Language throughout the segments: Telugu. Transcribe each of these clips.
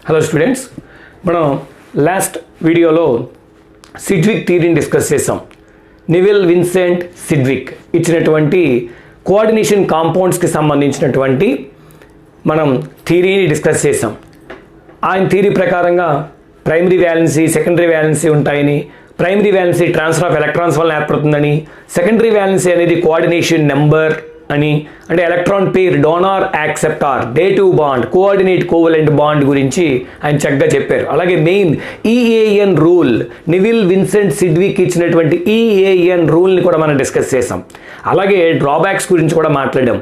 హలో స్టూడెంట్స్, మనం లాస్ట్ వీడియోలో సిడ్విక్ థియరీని డిస్కస్ చేసాం. నివెల్ విన్సెంట్ సిడ్విక్ ఇచ్చినటువంటి కోఆర్డినేషన్ కాంపౌండ్స్కి సంబంధించినటువంటి మనం థియరీని డిస్కస్ చేసాం. ఆయన థియరీ ప్రకారంగా ప్రైమరీ వ్యాలెన్సీ, సెకండరీ వ్యాలెన్సీ ఉంటాయని, primary valency transfer of electrons వల్ల ఏర్పడుతుందని, సెకండరీ వ్యాలెన్సీ అనేది కోఆర్డినేషన్ నెంబర్ అని, అంటే electron pair donor acceptor dative bond coordinate covalent bond గురించి ఆయన చక్కగా చెప్పారు. అలాగే మెయిన్ ఈఏఎన్ రూల్, నివిల్ విన్సెంట్ సిడ్విక్ ఇచ్చినటువంటి ఈఏఎన్ రూల్ని కూడా మనం డిస్కస్ చేసాం. అలాగే డ్రాబ్యాక్స్ గురించి కూడా మాట్లాడాం.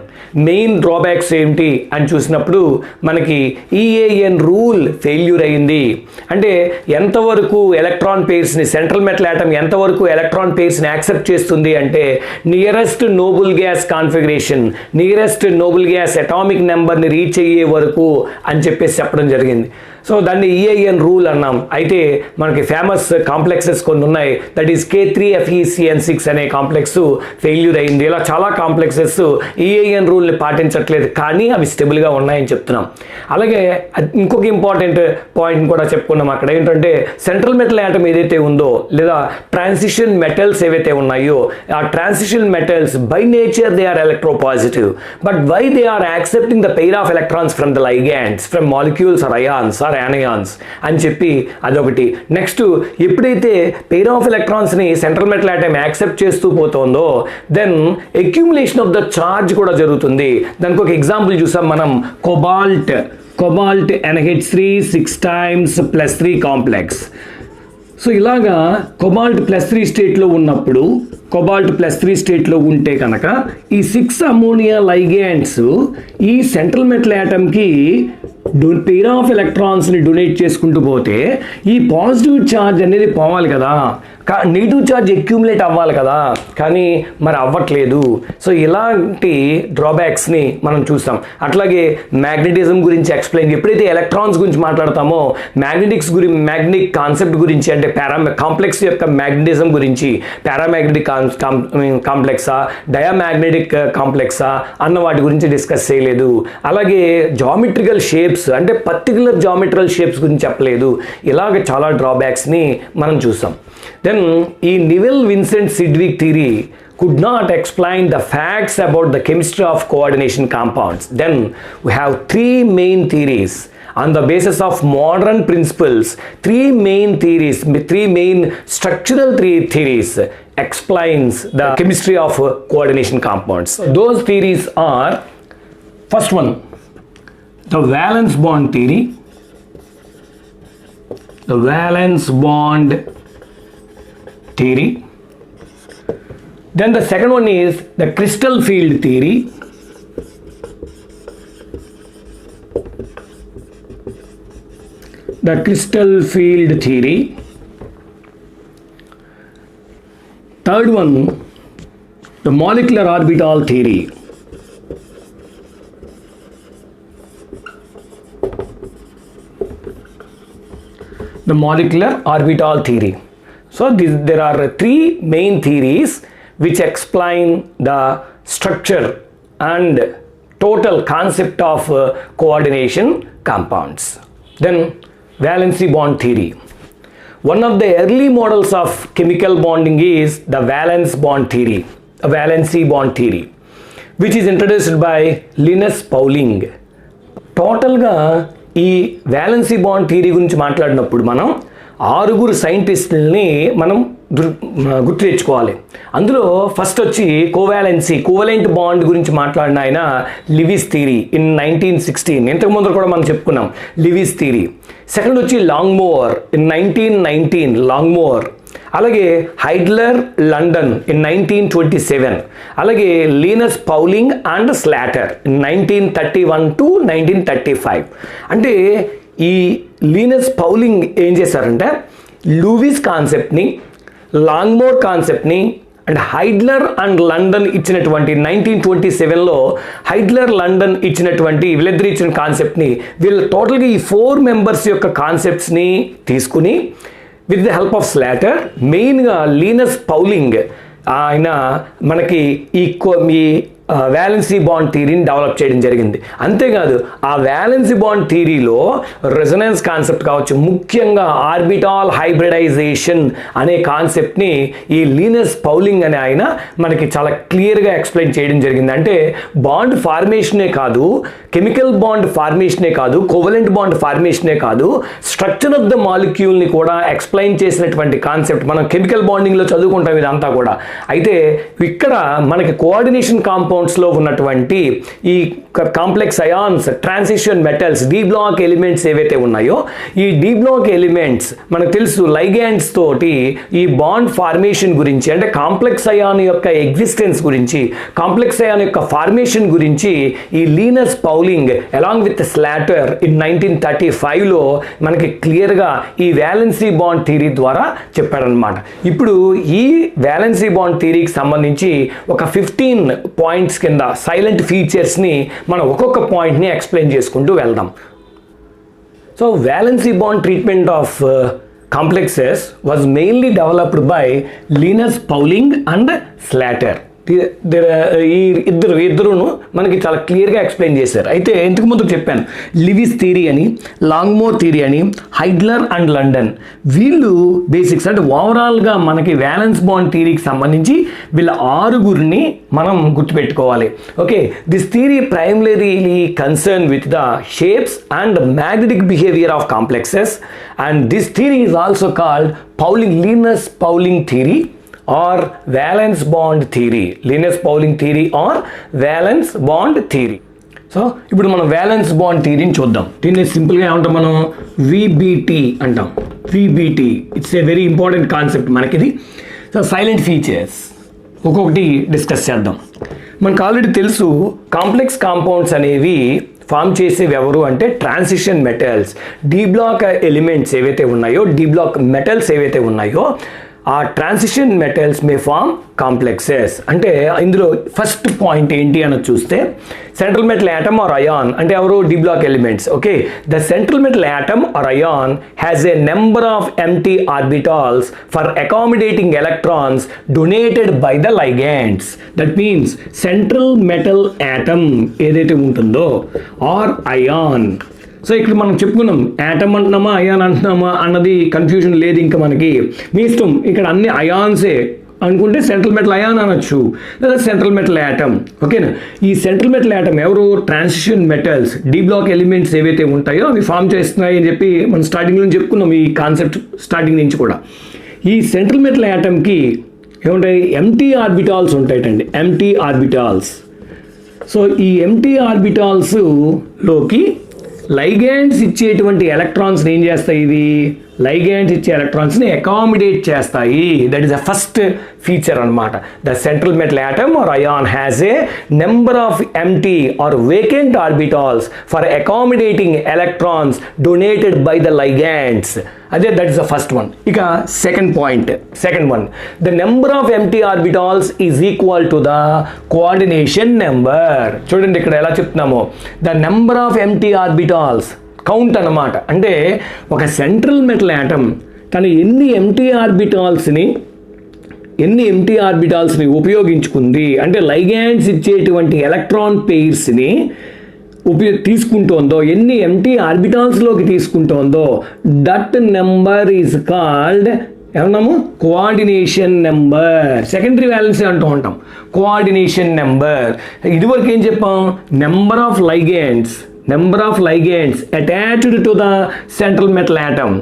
మెయిన్ డ్రాబ్యాక్స్ ఏంటి అని చూసినప్పుడు మనకి ఈఏఎన్ రూల్ ఫెయిల్యూర్ అయింది. అంటే ఎంతవరకు ఎలక్ట్రాన్ పేర్స్ని, సెంట్రల్ మెటల్ ఆటమ్ ఎంతవరకు ఎలక్ట్రాన్ పేర్స్ని యాక్సెప్ట్ చేస్తుంది అంటే nearest noble gas configuration, nearest noble gas atomic నెంబర్ని రీచ్ అయ్యే వరకు అని చెప్పేసి చెప్పడం జరిగింది. సో దాన్ని ఈఏఎన్ రూల్ అన్నాం. అయితే మనకి ఫేమస్ కాంప్లెక్సెస్ కొన్ని ఉన్నాయి. దట్ ఈస్ K3FeCN6 అనే కాంప్లెక్స్ ఫెయిల్యూర్ అయింది. ఇలా చాలా కాంప్లెక్సెస్ ఈఏఎన్ రూల్ని పాటించట్లేదు, కానీ అవి స్టెబుల్గా ఉన్నాయని చెప్తున్నాం. అలాగే ఇంకొక ఇంపార్టెంట్ పాయింట్ కూడా చెప్పుకున్నాం. అక్కడ ఏంటంటే సెంట్రల్ మెటల్ ఆటమ్ ఏదైతే ఉందో, లేదా ట్రాన్సిషన్ మెటల్స్ ఏవైతే ఉన్నాయో, ఆ transition metals by nature they are electropositive, but why they are accepting the pair of electrons from the ligands, from molecules or ions or anions అని చెప్పి అదొకటి. నెక్స్ట్, ఎప్పుడైతే పెయిర్ ఆఫ్ ఎలక్ట్రాన్స్ని సెంట్రల్ మెటల్ ఆటమ్ యాక్సెప్ట్ చేస్తూ పోతుందో, then accumulation of the charge కూడా జరుగుతుంది. దానికి ఒక ఎగ్జాంపుల్ చూసాం మనం, cobalt NH3 6 times +3 complex. So ఇలాగా కోబాల్ట్ +3 స్టేట్లో ఉన్నప్పుడు, కోబాల్ట్ +3 స్టేట్లో ఉంటే కనుక ఈ 6 అమోనియా లైగాండ్స్ ఈ సెంట్రల్ మెటల్ ఆటమ్కి పెయిర్ ఆఫ్ ఎలక్ట్రాన్స్ని డొనేట్ చేసుకుంటూ పోతే ఈ పాజిటివ్ ఛార్జ్ అనేది పోవాలి కదా, నెగిటివ్ ఛార్జ్ అక్యూములేట్ అవ్వాలి కదా, కానీ మరి అవ్వట్లేదు. సో ఇలాంటి డ్రాబ్యాక్స్ని మనం చూస్తాం. అట్లాగే మ్యాగ్నెటిజం గురించి ఎక్స్ప్లెయిన్, ఎప్పుడైతే ఎలక్ట్రాన్స్ గురించి మాట్లాడతామో మ్యాగ్నెటిక్ కాన్సెప్ట్ గురించి, అంటే కాంప్లెక్స్ యొక్క మ్యాగ్నెటిజం గురించి, పారామాగ్నెటిక్ కాంప్లెక్సా, డయామాగ్నెటిక్ కాంప్లెక్సా అన్న వాటి గురించి డిస్కస్ చేయలేదు. అలాగే జామెట్రికల్ షేప్స్, అంటే పర్టికులర్ జామెట్రికల్ షేప్స్ గురించి చెప్పలేదు. ఇలాగ చాలా డ్రాబ్యాక్స్ని మనం చూసాం. Then, Nivel Vincent Sidwick theory could not explain the facts about the chemistry of coordination compounds. Then, we have three main theories. On the basis of modern principles, three main structural theories explains the chemistry of coordination compounds. Those theories are, first one, the valence bond theory. The valence bond theory. Then the second one is the crystal field theory. The crystal field theory. Third one, the molecular orbital theory. The molecular orbital theory. So there are three main theories which explain the structure and total concept of coordination compounds. Then valency bond theory. One of the early models of chemical bonding is the valence bond theory, a valency bond theory, which is introduced by Linus Pauling. Total ga ఈ వ్యాలెన్సీ బాండ్ థియరీ గురించి మాట్లాడినప్పుడు మనం 6 సైంటిస్టుల్ని మనం గుర్తు తెచ్చుకోవాలి. అందులో ఫస్ట్ వచ్చి కోవాలెంట్ బాండ్ గురించి మాట్లాడిన ఆయన లివిస్ థియరీ ఇన్ 1916. ఇంతకు ముందు కూడా మనం చెప్పుకున్నాం లివిస్ థియరీ. సెకండ్ వచ్చి లాంగ్మోర్ ఇన్ 1919, లాంగ్మోర్. అలాగే హైడ్లర్ లండన్ ఇన్ 1927. అలాగే Linus పౌలింగ్ and slaughter in 1931 to 1935. అంటే ఈ లీనస్ పౌలింగ్ ఏం చేశారంటే లూవిస్ కాన్సెప్ట్ని, లాంగ్మోర్ కాన్సెప్ట్ని అండ్ హైడ్లర్ అండ్ లండన్ ఇచ్చినటువంటి 1927లో హైడ్లర్ లండన్ ఇచ్చినటువంటి వీళ్ళిద్దరు ఇచ్చిన కాన్సెప్ట్ని, వీళ్ళు టోటల్గా ఈ 4 మెంబర్స్ యొక్క కాన్సెప్ట్స్ని తీసుకుని with the help of slaughter, మెయిన్గా లీనస్ పౌలింగ్ ఆయన మనకి ఈ వ్యాలెన్సీ బాండ్ థియరీని డెవలప్ చేయడం జరిగింది. అంతేకాదు ఆ వ్యాలెన్సీ బాండ్ థియరీలో రెజొనెన్స్ కాన్సెప్ట్ కావచ్చు, ముఖ్యంగా ఆర్బిటాల్ హైబ్రిడైజేషన్ అనే కాన్సెప్ట్ని ఈ లీనస్ పౌలింగ్ అనే ఆయన మనకి చాలా క్లియర్గా ఎక్స్ప్లెయిన్ చేయడం జరిగింది. అంటే బాండ్ ఫార్మేషనే కాదు, కెమికల్ బాండ్ ఫార్మేషనే కాదు, కోవలెంట్ బాండ్ ఫార్మేషనే కాదు, స్ట్రక్చర్ ఆఫ్ ద మాలిక్యూల్ని కూడా ఎక్స్ప్లెయిన్ చేసినటువంటి కాన్సెప్ట్. మనం కెమికల్ బాండింగ్లో చదువుకుంటాం ఇదంతా కూడా. అయితే ఇక్కడ మనకి కోఆర్డినేషన్ కాంపౌండ్స్లో ఉన్నటువంటి ఈ complex ions, transition metals, D block elements ఏవైతే ఉన్నాయో ఈ డి బ్లాక్ ఎలిమెంట్స్ మనకు తెలుసు లైగాండ్స్ తోటి ఈ బాండ్ ఫార్మేషన్ గురించి, అంటే కాంప్లెక్స్ అయాన్ యొక్క ఎగ్జిస్టెన్స్ గురించి, కాంప్లెక్స్ అయాన్ యొక్క ఫార్మేషన్ గురించి ఈ Linus Pauling along with Slater in 1935లో మనకి క్లియర్గా ఈ వ్యాలెన్సీ బాండ్ థియరీ ద్వారా చెప్పారనమాట. ఇప్పుడు ఈ వ్యాలెన్సీ బాండ్ థియరీకి సంబంధించి ఒక 15 పాయింట్స్ కింద సైలెంట్ ఫీచర్స్ని మనం ఒక్కొక్క పాయింట్ని ఎక్స్ప్లెయిన్ చేసుకుంటూ వెళ్దాం. So valency bond treatment of complexes was mainly developed by Linus Pauling and Slater. ఈ ఇద్దరును మనకి చాలా క్లియర్గా ఎక్స్ప్లెయిన్ చేశారు. అయితే ఇంతకు ముందు చెప్పాను లివిస్ థియరీ అని, లాంగ్మోర్ థియరీ అని, హైడ్లర్ అండ్ లండన్, వీళ్ళు బేసిక్స్ అంటే ఓవరాల్గా మనకి వ్యాలెన్స్ బాండ్ థియరీకి సంబంధించి వీళ్ళ 6గురిని మనం గుర్తుపెట్టుకోవాలి. Okay, this theory primarily concern with the shapes and magnetic behaviour of complexes, and this theory is also called పౌలింగ్ Linus పౌలింగ్ theory or valence bond theory. Linus Pauling theory or valence bond theory. So ఇప్పుడు మనం వ్యాలెన్స్ బాండ్ థియరీని చూద్దాం. దీన్ని సింపుల్గా ఏమంటాం మనం, విబిటి అంటాం. VBT it's a very important concept మనకిది. సో సైలెంట్ ఫీచర్స్ ఒక్కొక్కటి డిస్కస్ చేద్దాం. మనకు ఆల్రెడీ తెలుసు కాంప్లెక్స్ కాంపౌండ్స్ అనేవి ఫామ్ చేసేవి ఎవరు అంటే transition metals. D block elements ఏవైతే ఉన్నాయో, డి బ్లాక్ మెటల్స్ ఏవైతే ఉన్నాయో ఆ transition metals may form complexes. అంటే ఇందులో ఫస్ట్ పాయింట్ ఏంటి అని చూస్తే central metal atom or ion అంటే ఎవరు, D block elements. Okay, the central metal atom or ion has a number of empty orbitals for accommodating electrons donated by the ligands. That means central metal atom ఏదైతే ఉంటుందో ఆర్ అయాన్. సో ఇక్కడ మనం చెప్పుకున్నాం యాటమ్ అంటున్నామా అయాన్ అంటున్నామా అన్నది కన్ఫ్యూజన్ లేదు ఇంకా మనకి. మీ ఇష్టం, ఇక్కడ అన్ని అయాన్సే అనుకుంటే సెంట్రల్ మెటల్ అయాన్ అనొచ్చు, లేదా సెంట్రల్ మెటల్ యాటమ్. ఓకేనా, ఈ సెంట్రల్ మెటల్ యాటమ్ ఎవరు, transition metals, D block elements ఏవైతే ఉంటాయో అవి ఫామ్ చేస్తున్నాయి అని చెప్పి మనం స్టార్టింగ్ నుంచి చెప్పుకున్నాం. ఈ కాన్సెప్ట్ స్టార్టింగ్ నుంచి కూడా ఈ సెంట్రల్ మెటల్ యాటమ్కి ఏముంటాయి, ఎంటీ ఆర్బిటాల్స్ ఉంటాయటండి, ఎంటీ ఆర్బిటాల్స్. సో ఈ ఎంటీ ఆర్బిటాల్స్ లోకి లైగాండ్స్ ఇచ్చేటువంటి ఎలక్ట్రాన్స్ని ఏం చేస్తాయి, ఇవి లైగాండ్స్ ఇచ్చే ఎలక్ట్రాన్స్ని అకామిడేట్ చేస్తాయి. That is the first feature అనమాట. The central metal atom or ion has a number of empty or vacant orbitals for accommodating electrons donated by the ligands. అదే that is the first one. ఇక second point, second one, the number of empty orbitals is equal to the coordination number. చూడండి ఇక్కడ ఎలా చెప్తున్నామో, the number of empty orbitals count అన్నమాట. అంటే ఒక సెంట్రల్ మెటల్ యాటమ్ తను ఎన్ని ఎంటీ ఆర్బిటాల్స్ని ఉపయోగించుకుంది అంటే లైగాండ్స్ ఇచ్చేటువంటి ఎలక్ట్రాన్ పెయిర్స్ని తీసుకుంటోందో, ఎన్ని ఎంటీ ఆర్బిటాల్స్లోకి తీసుకుంటోందో, దట్ నెంబర్ ఈజ్ కాల్డ్ ఏమన్నాము, కోఆర్డినేషన్ నెంబర్. సెకండరీ వ్యాలెన్సీ అంటూ ఉంటాం, కోఆర్డినేషన్ నెంబర్. ఇదివరకు ఏం చెప్పాం, number of ligands attached to the central metal atom.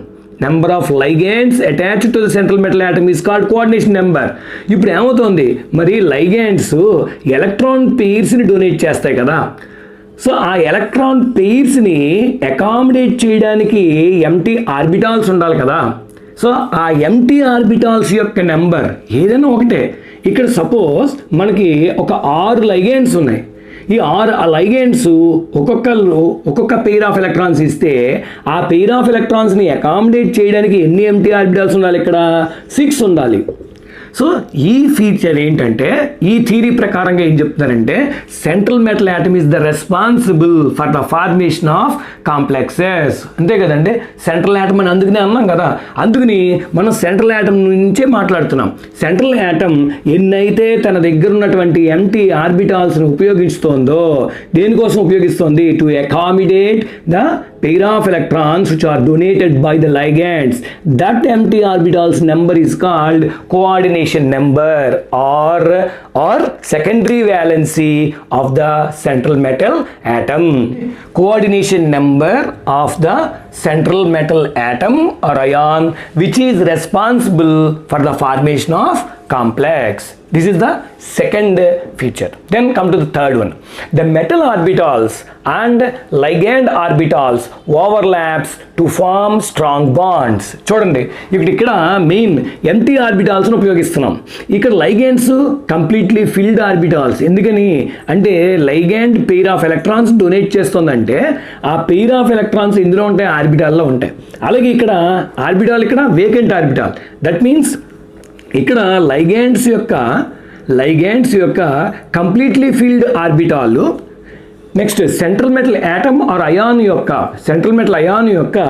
Number of ligands attached to the central metal atom is called coordination number. ఇప్పుడు ఏమవుతుంది, మరి లైగాండ్స్ ఎలక్ట్రాన్ పెయిర్స్ని డొనేట్ చేస్తాయి కదా. సో ఆ ఎలక్ట్రాన్ పెయిర్స్ని అకామిడేట్ చేయడానికి ఎంటీ ఆర్బిటాల్స్ ఉండాలి కదా. సో ఆ ఎంటీ ఆర్బిటాల్స్ యొక్క నెంబర్ ఏదైనా ఒకటే. ఇక్కడ సపోజ్ మనకి ఒక 6 లైగాండ్స్ ఉన్నాయి. ఈ 6 లైగాండ్స్ ఒక్కొక్క పెయిర్ ఆఫ్ ఎలక్ట్రాన్స్ ఇస్తే ఆ పెయిర్ ఆఫ్ ఎలక్ట్రాన్స్ని అకామిడేట్ చేయడానికి ఎన్ని ఎంటీ ఆర్బిటాల్స్ ఉండాలి, ఇక్కడ 6 ఉండాలి. సో ఈ ఫీచర్ ఏంటంటే ఈ థియరీ ప్రకారంగా ఏం చెప్తున్నారంటే central metal atom is the responsible for the formation of complexes. అంతే కదండి, సెంట్రల్ యాటమ్ అని అందుకనే అన్నాం కదా, అందుకని మనం సెంట్రల్ యాటమ్ నుంచే మాట్లాడుతున్నాం. సెంట్రల్ యాటమ్ ఎన్నైతే తన దగ్గర ఉన్నటువంటి ఎంటీ ఆర్బిటాల్స్ని ఉపయోగిస్తోందో, దేనికోసం ఉపయోగిస్తోంది? To accommodate the pair of electrons which are donated by the ligands. That empty orbitals number is called coordination number or secondary valency of the central metal atom. Coordination number of the central metal atom or ion which is responsible for the formation of complex. This is the second feature. Then come to the third one. The metal orbitals and ligand orbitals overlaps to form strong bonds. చూడండి ఇక్కడ మెయిన్ ఎంటీ ఆర్బిటాల్స్ను ఉపయోగిస్తున్నాం. ఇక్కడ లైగాండ్స్ కంప్లీట్లీ ఫిల్డ్ ఆర్బిటాల్స్. ఎందుకని అంటే ligand pair of electrons donate చేస్తుందంటే ఆ పెయిర్ ఆఫ్ ఎలక్ట్రాన్స్ ఇందులో ఉంటాయి, ఆర్బిటాల్లో ఉంటాయి. అలాగే ఇక్కడ ఆర్బిటాల్ ఇక్కడ వేకెంట్ ఆర్బిటాల్. దట్ మీన్స్ ఇక్కడ లైగాండ్స్ యొక్క కంప్లీట్లీ ఫీల్డ్ ఆర్బిటాలు, next central metal atom or ion యొక్క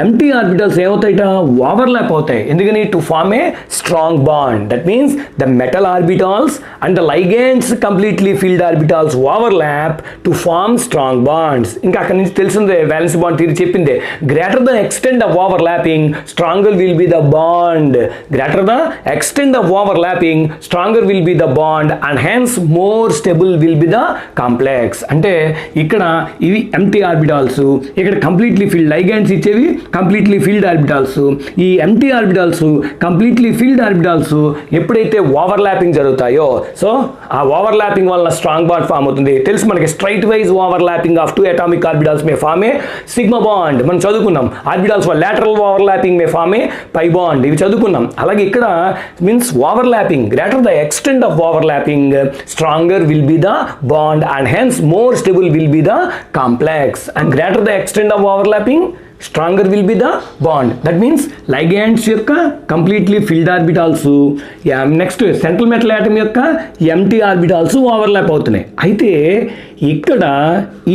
ఎంటీ ఆర్బిటల్స్ ఏమవుతాయిట? ఓవర్లాప్ అవుతాయి. ఎందుకని? To form a strong bond. That means the metal orbitals and the ligands completely filled orbitals overlap to form strong bonds. ఇంకా అక్కడి నుంచి తెలిసిందే, వ్యాలెన్స్ బాండ్ థియరీ చెప్పిందే. Greater the extent of overlapping stronger will be the bond. Greater the extent of overlapping stronger will be the bond and hence more stable will be the complex. అంటే ఇక్కడ ఇవి ఎంటీ ఆర్బిటాల్స్, ఇక్కడ కంప్లీట్లీ ఫీల్డ్ లైగాండ్స్ ఇచ్చేవి కంప్లీట్లీ ఫీల్డ్ ఆర్బిటాల్స్. ఈ empty orbitals completely filled orbitals ఎప్పుడైతే ఓవర్లాపింగ్ జరుగుతాయో, సో ఆ ఓవర్లాపింగ్ వల్ల స్ట్రాంగ్ బాండ్ ఫామ్ అవుతుంది. తెలుసు మనకి, straight wise overlapping of two atomic orbitals may form a sigma bond. మనం చదువుకున్నాం. Orbitals lateral overlapping may form a pi bond, ఇవి చదువుకున్నాం. అలాగే ఇక్కడ means overlapping, greater the extent of overlapping stronger will be the bond and hence more stable will be the complex, and greater the extent of overlapping stronger will be the bond. That means ligands యొక్క completely filled orbitals, next central metal atom యొక్క ఎంటీ ఆర్బిటాల్స్ ఓవర్లాప్ అవుతున్నాయి. అయితే ఇక్కడ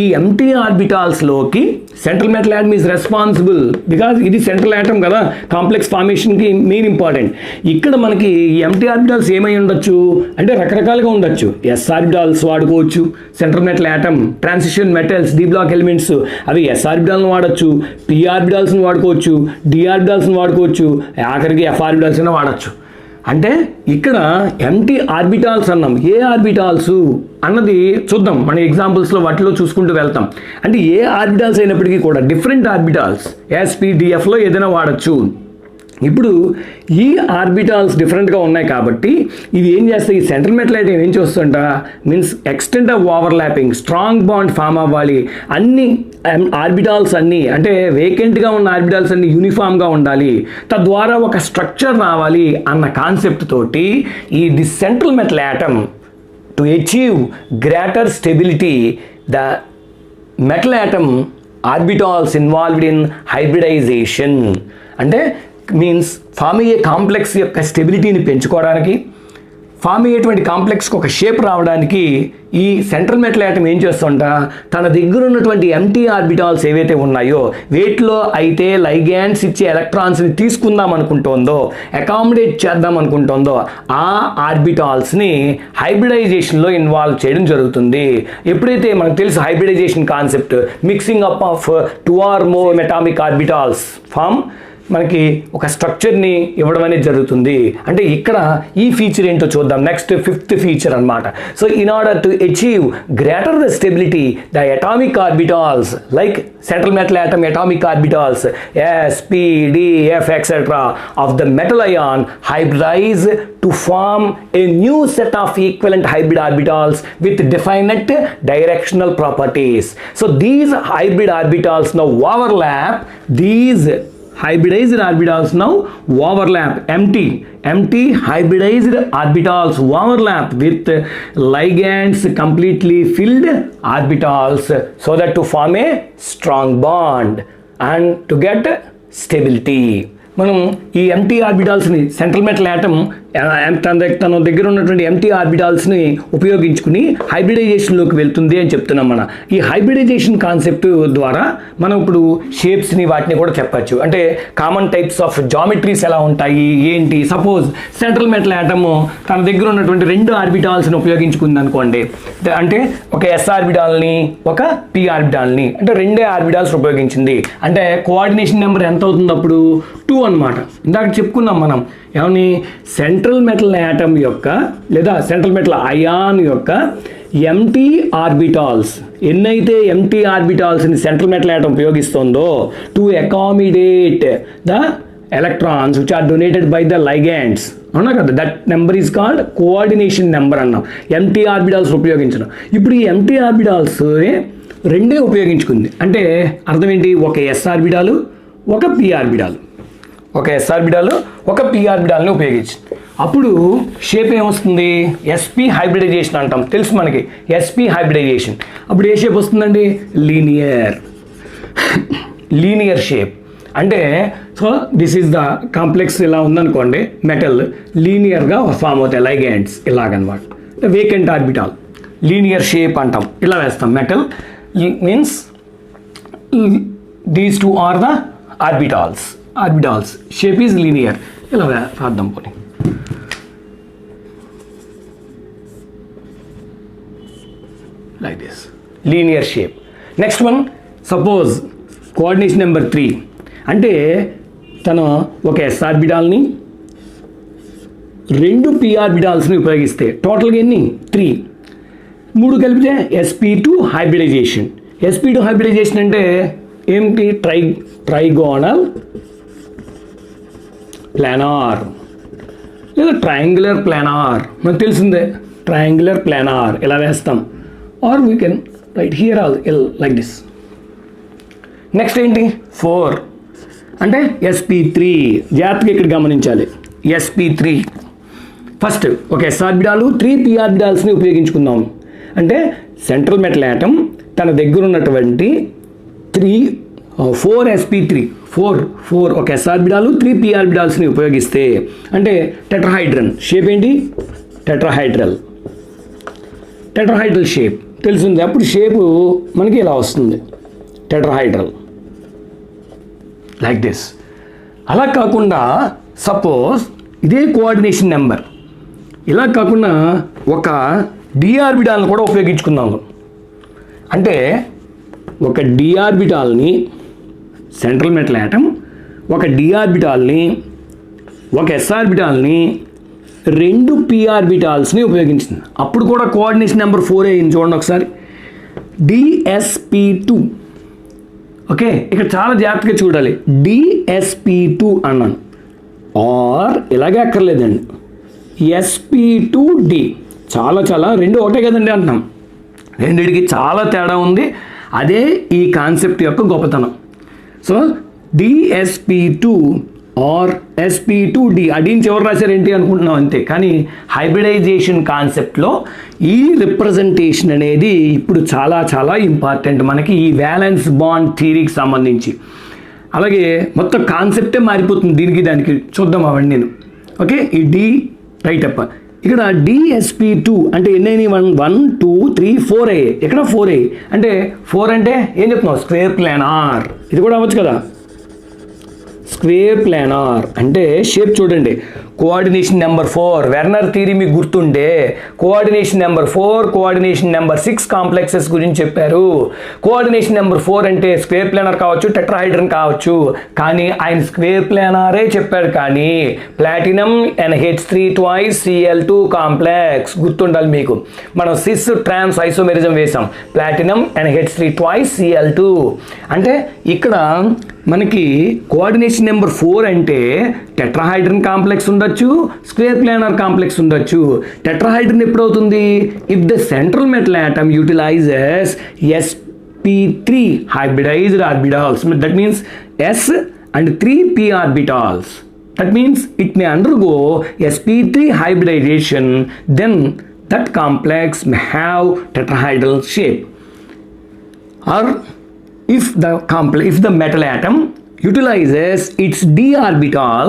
ఈ ఎంటీ ఆర్బిటాల్స్లోకి central metal atom is responsible because ఇది సెంట్రల్ యాటమ్ కదా, కాంప్లెక్స్ ఫార్మేషన్కి మెయిన్ ఇంపార్టెంట్. ఇక్కడ మనకి ఈ ఎంటీ ఆర్బిటాల్స్ ఏమై ఉండొచ్చు అంటే రకరకాలుగా ఉండొచ్చు. ఎస్ ఆర్బిటాల్స్ వాడుకోవచ్చు, central metal atom transition metals D block elements అవి ఎస్ ఆర్బిటాల్ని వాడచ్చు, పి ఆర్బిటాల్స్ని వాడుకోవచ్చు, డి ఆర్బిటాల్స్ని వాడుకోవచ్చు, ఆఖరికి ఎఫ్ ఆర్బిటాల్స్ అయినా వాడచ్చు. అంటే ఇక్కడ ఎంటీ ఆర్బిటాల్స్ అన్నాం. ఏ ఆర్బిటాల్స్ అన్నది చూద్దాం, మన ఎగ్జాంపుల్స్లో వాటిలో చూసుకుంటూ వెళ్తాం. అంటే ఏ ఆర్బిటాల్స్ అయినప్పటికీ కూడా డిఫరెంట్ ఆర్బిటాల్స్ ఎస్పీడిఎఫ్లో ఏదైనా వాడచ్చు. ఇప్పుడు ఈ ఆర్బిటాల్స్ డిఫరెంట్గా ఉన్నాయి కాబట్టి ఇవి ఏం చేస్తాయి? ఈ సెంట్రల్ మెటల్ యాటమ్ ఏం చేస్తుంట means extent of overlapping strong bond form అవ్వాలి. అన్ని ఆర్బిటాల్స్ అన్నీ అంటే వేకెంట్గా ఉన్న ఆర్బిటాల్స్ అన్ని యూనిఫామ్గా ఉండాలి, తద్వారా ఒక స్ట్రక్చర్ రావాలి అన్న కాన్సెప్ట్ తోటి ఈ the central metal atom to achieve greater stability the metal atom orbitals involved in hybridisation. అంటే మీన్స్ ఫామ్ అయ్యే కాంప్లెక్స్ యొక్క స్టెబిలిటీని పెంచుకోవడానికి, ఫామ్ అయ్యేటువంటి కాంప్లెక్స్కి ఒక షేప్ రావడానికి ఈ సెంట్రల్ మెటల్ యాటమ్ ఏం చేస్తుంట తన దగ్గర ఉన్నటువంటి ఎంటీ ఆర్బిటాల్స్ ఏవైతే ఉన్నాయో వీటిలో అయితే లైగాండ్స్ ఇచ్చే ఎలక్ట్రాన్స్ని తీసుకుందాం అనుకుంటోందో, అకామిడేట్ చేద్దాం అనుకుంటోందో ఆ ఆర్బిటాల్స్ని హైబ్రిడైజేషన్లో ఇన్వాల్వ్ చేయడం జరుగుతుంది. ఎప్పుడైతే మనకు తెలుసు hybridisation concept, mixing up of 2 or more atomic orbitals form మనకి ఒక స్ట్రక్చర్ని ఇవ్వడం అనేది జరుగుతుంది. అంటే ఇక్కడ ఈ ఫీచర్ ఏంటో చూద్దాం. నెక్స్ట్ 5th ఫీచర్ అనమాట. So in order to achieve greater the stability the atomic orbitals like central metal atom atomic orbitals S P D F etcetera of the metal ion hybridise to form a new set of equivalent hybrid orbitals with definite directional properties. So these hybrid orbitals now overlap, these hybridized orbitals now overlap, empty hybridized orbitals overlap with ligands completely filled orbitals so that to form a strong bond and to get stability. మనం ఈ ఎంటీ ఆర్బిటాల్స్ని సెంట్రల్ మెటల్ యాటమ్ తన దగ్గర ఉన్నటువంటి ఎంటీ ఆర్బిటాల్స్ని ఉపయోగించుకుని హైబ్రిడైజేషన్లోకి వెళ్తుంది అని చెప్తున్నాం మనం. ఈ హైబ్రిడైజేషన్ కాన్సెప్ట్ ద్వారా మనం ఇప్పుడు షేప్స్ని వాటిని కూడా చెప్పచ్చు. అంటే కామన్ టైప్స్ ఆఫ్ జామెట్రీస్ ఎలా ఉంటాయి ఏంటి. సపోజ్ సెంట్రల్ మెటల్ యాటమ్ తన దగ్గర ఉన్నటువంటి 2 ఆర్బిటాల్స్ని ఉపయోగించుకుంది అనుకోండి. అంటే ఒక ఎస్ ఆర్బిటాల్ని ఒక పి ఆర్బిటాల్ని, అంటే 2 ఆర్బిటాల్స్ ఉపయోగించింది. అంటే కోఆర్డినేషన్ నెంబర్ ఎంత అవుతుంది అప్పుడు 2 అనమాట. ఇందాక చెప్పుకున్నాం మనం ఏమని, సెంట్రల్ మెటల్ యాటమ్ యొక్క లేదా సెంట్రల్ మెటల్ అయాన్ యొక్క ఎంటీ ఆర్బిటాల్స్ ఎన్నైతే ఎంటీ ఆర్బిటాల్స్ని సెంట్రల్ మెటల్ యాటమ్ ఉపయోగిస్తుందో to accommodate the electrons which are donated by the ligands, అవునా కదా, that number is called coordination number అన్నాం. ఎంటీ ఆర్బిటాల్స్ ఉపయోగించడం. ఇప్పుడు ఈ ఎంటీ ఆర్బిటాల్స్ 2 ఉపయోగించుకుంది అంటే అర్థం ఏంటి, ఒక ఎస్ ఆర్బిటాలు ఒక పి ఆర్బిటాలు, ఒక ఎస్ ఆర్బిటాల్ ఒక పి ఆర్బిటాల్ని ఉపయోగించింది. అప్పుడు షేప్ ఏమొస్తుంది, ఎస్పి హైబ్రిడైజేషన్ అంటాం, తెలుసు మనకి ఎస్పి హైబ్రిడైజేషన్. అప్పుడు ఏ షేప్ వస్తుందండి, లీనియర్ షేప్. అంటే so this is the complex ఇలా ఉందనుకోండి, మెటల్ లీనియర్గా ఫామ్ అవుతాయి లైగెండ్స్ ఇలాగనమాట. వేకెంట్ ఆర్బిటాల్ లీనియర్ షేప్ అంటాం, ఇలా వేస్తాం. Metal means these 2 are the orbitals shape is linear. ఇలా రాద్దాం పోనీ. Like this linear shape. Next one, suppose coordination number 3 అంటే తను ఒక ఎస్ ఆర్బిటాల్ని 2 పి ఆర్బిటాల్స్ని ఉపయోగిస్తే టోటల్గా ఎన్ని 3 కలిపితే sp2 హైబ్రిడైజేషన్. sp2 హైబ్రిడైజేషన్ అంటే ఏంటి, ట్రైగోనల్ ప్లానార్ లేదా ట్రయాంగులర్ ప్లానార్, మనకు తెలిసిందే ట్రయాంగులర్ ప్లానార్ ఇలా వేస్తాం. Or we can write here all like this. Next ఏంటి 4 అంటే sp3. జాగ్రత్తగా ఇక్కడ గమనించాలి, sp3 ఫస్ట్ ఒక ఎస్ ఆర్బిటాలు 3 పి ఆర్బిటాల్స్ని ఉపయోగించుకుందాం. అంటే సెంట్రల్ మెటల్ యాటమ్ తన దగ్గర ఉన్నటువంటి 4 sp3 4 ఒక ఎస్ ఆర్బిటాలు 3 పి ఆర్బిటాల్స్ని ఉపయోగిస్తే అంటే టెట్రాహైడ్రన్ షేప్ ఏంటి, టెట్రాహైడ్రల్ షేప్ తెలిసింది. అప్పుడు షేపు మనకి ఇలా వస్తుంది, టెట్రాహైడ్రల్ లైక్ దిస్. అలా కాకుండా సపోజ్ ఇదే కోఆర్డినేషన్ నెంబర్, ఇలా కాకుండా ఒక డి ఆర్బిటాల్ని కూడా ఉపయోగించుకుందాము. అంటే ఒక డి ఆర్బిటాల్ని సెంట్రల్ మెటల్ యాటమ్ ఒక డి ఆర్బిటాల్ని ఒక ఎస్ ఆర్బిటాల్ని 2 పి ఆర్బిటాల్స్ని ఉపయోగించింది. అప్పుడు కూడా కోఆర్డినేషన్ నెంబర్ 4 అయింది చూడండి ఒకసారి, dsp2. ఓకే, ఇక్కడ చాలా జాగ్రత్తగా చూడాలి, dsp2 అన్నాను. ఆర్ ఇలాగే అక్కర్లేదండి, sp2d. చాలా 2 ఒకటే కదండి అంటున్నాం, రెండిటికి చాలా తేడా ఉంది. అదే ఈ కాన్సెప్ట్ యొక్క గొప్పతనం. సో dsp2 ఆర్ sp2d, అడిని చివరి రాశారు ఏంటి అనుకుంటున్నాం అంతే. కానీ హైబ్రిడైజేషన్ కాన్సెప్ట్లో ఈ రిప్రజెంటేషన్ అనేది ఇప్పుడు చాలా ఇంపార్టెంట్ మనకి ఈ వ్యాలెన్స్ బాండ్ థియరీకి సంబంధించి. అలాగే మొత్తం కాన్సెప్టే మారిపోతుంది దీనికి దానికి, చూద్దాం అవన్నీ నేను. ఓకే, ఈ డి రైట్ అప్ ఇక్కడ dsp2 అంటే ఎన్ని 1 2 3 4 అయ్యాయి. ఇక్కడ 4 అయ్యాయి అంటే 4 అంటే ఏం చెప్తున్నావు, స్క్వేర్ ప్లానార్. ఇది కూడా అవ్వచ్చు కదా, స్క్వేర్ ప్లానార్ అంటే షేప్ చూడండి. కోఆర్డినేషన్ నెంబర్ 4 వెర్నర్ థియరీ మీకు గుర్తుండే, coordination number 4 coordination number 6 complexes గురించి చెప్పారు. కోఆర్డినేషన్ నెంబర్ 4 అంటే స్క్వేర్ ప్లానార్ కావచ్చు, టెట్రాహైడ్రన్ కావచ్చు, కానీ ఆయన స్క్వేర్ ప్లానారే చెప్పాడు. కానీ platinum NH3 twice Cl2 complex గుర్తుండాలి మీకు. మనం సిస్ ట్రాన్స్ ఐసోమెరిజం వేసాం, ప్లాటినం NH3 twice Cl2. అంటే ఇక్కడ మనకి కోఆర్డినేషన్ నెంబర్ 4 అంటే టెట్రాహైడ్రన్ కాంప్లెక్స్ ఉండొచ్చు, స్క్వేర్ ప్లానార్ కాంప్లెక్స్ ఉండొచ్చు. టెట్రాహైడ్రన్ ఎప్పుడవుతుంది, if the central metal atom utilises sp3 hybridized orbitals, that means s and 3 p orbitals, that means it may undergo sp3 hybridization, then that complex may have tetrahedral shape. Or if the metal atom utilizes its d orbital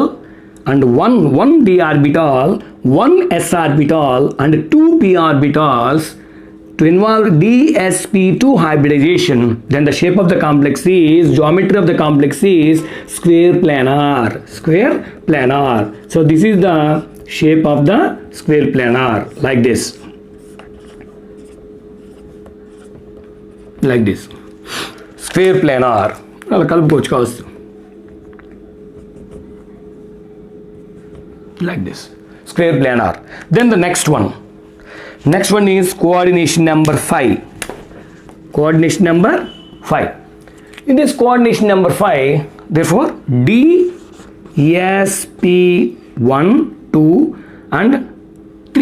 and one d orbital, one s orbital and two p orbitals to involve dsp2 hybridization, then the shape of the complex is, geometry of the complex is square planar. So this is the shape of the square planar, like this square planar. అలా కలుపుకోవచ్చు కావచ్చు, like this square planar. Then the next one is coordination number 5. In this coordination number 5, therefore dsp1 2 and 3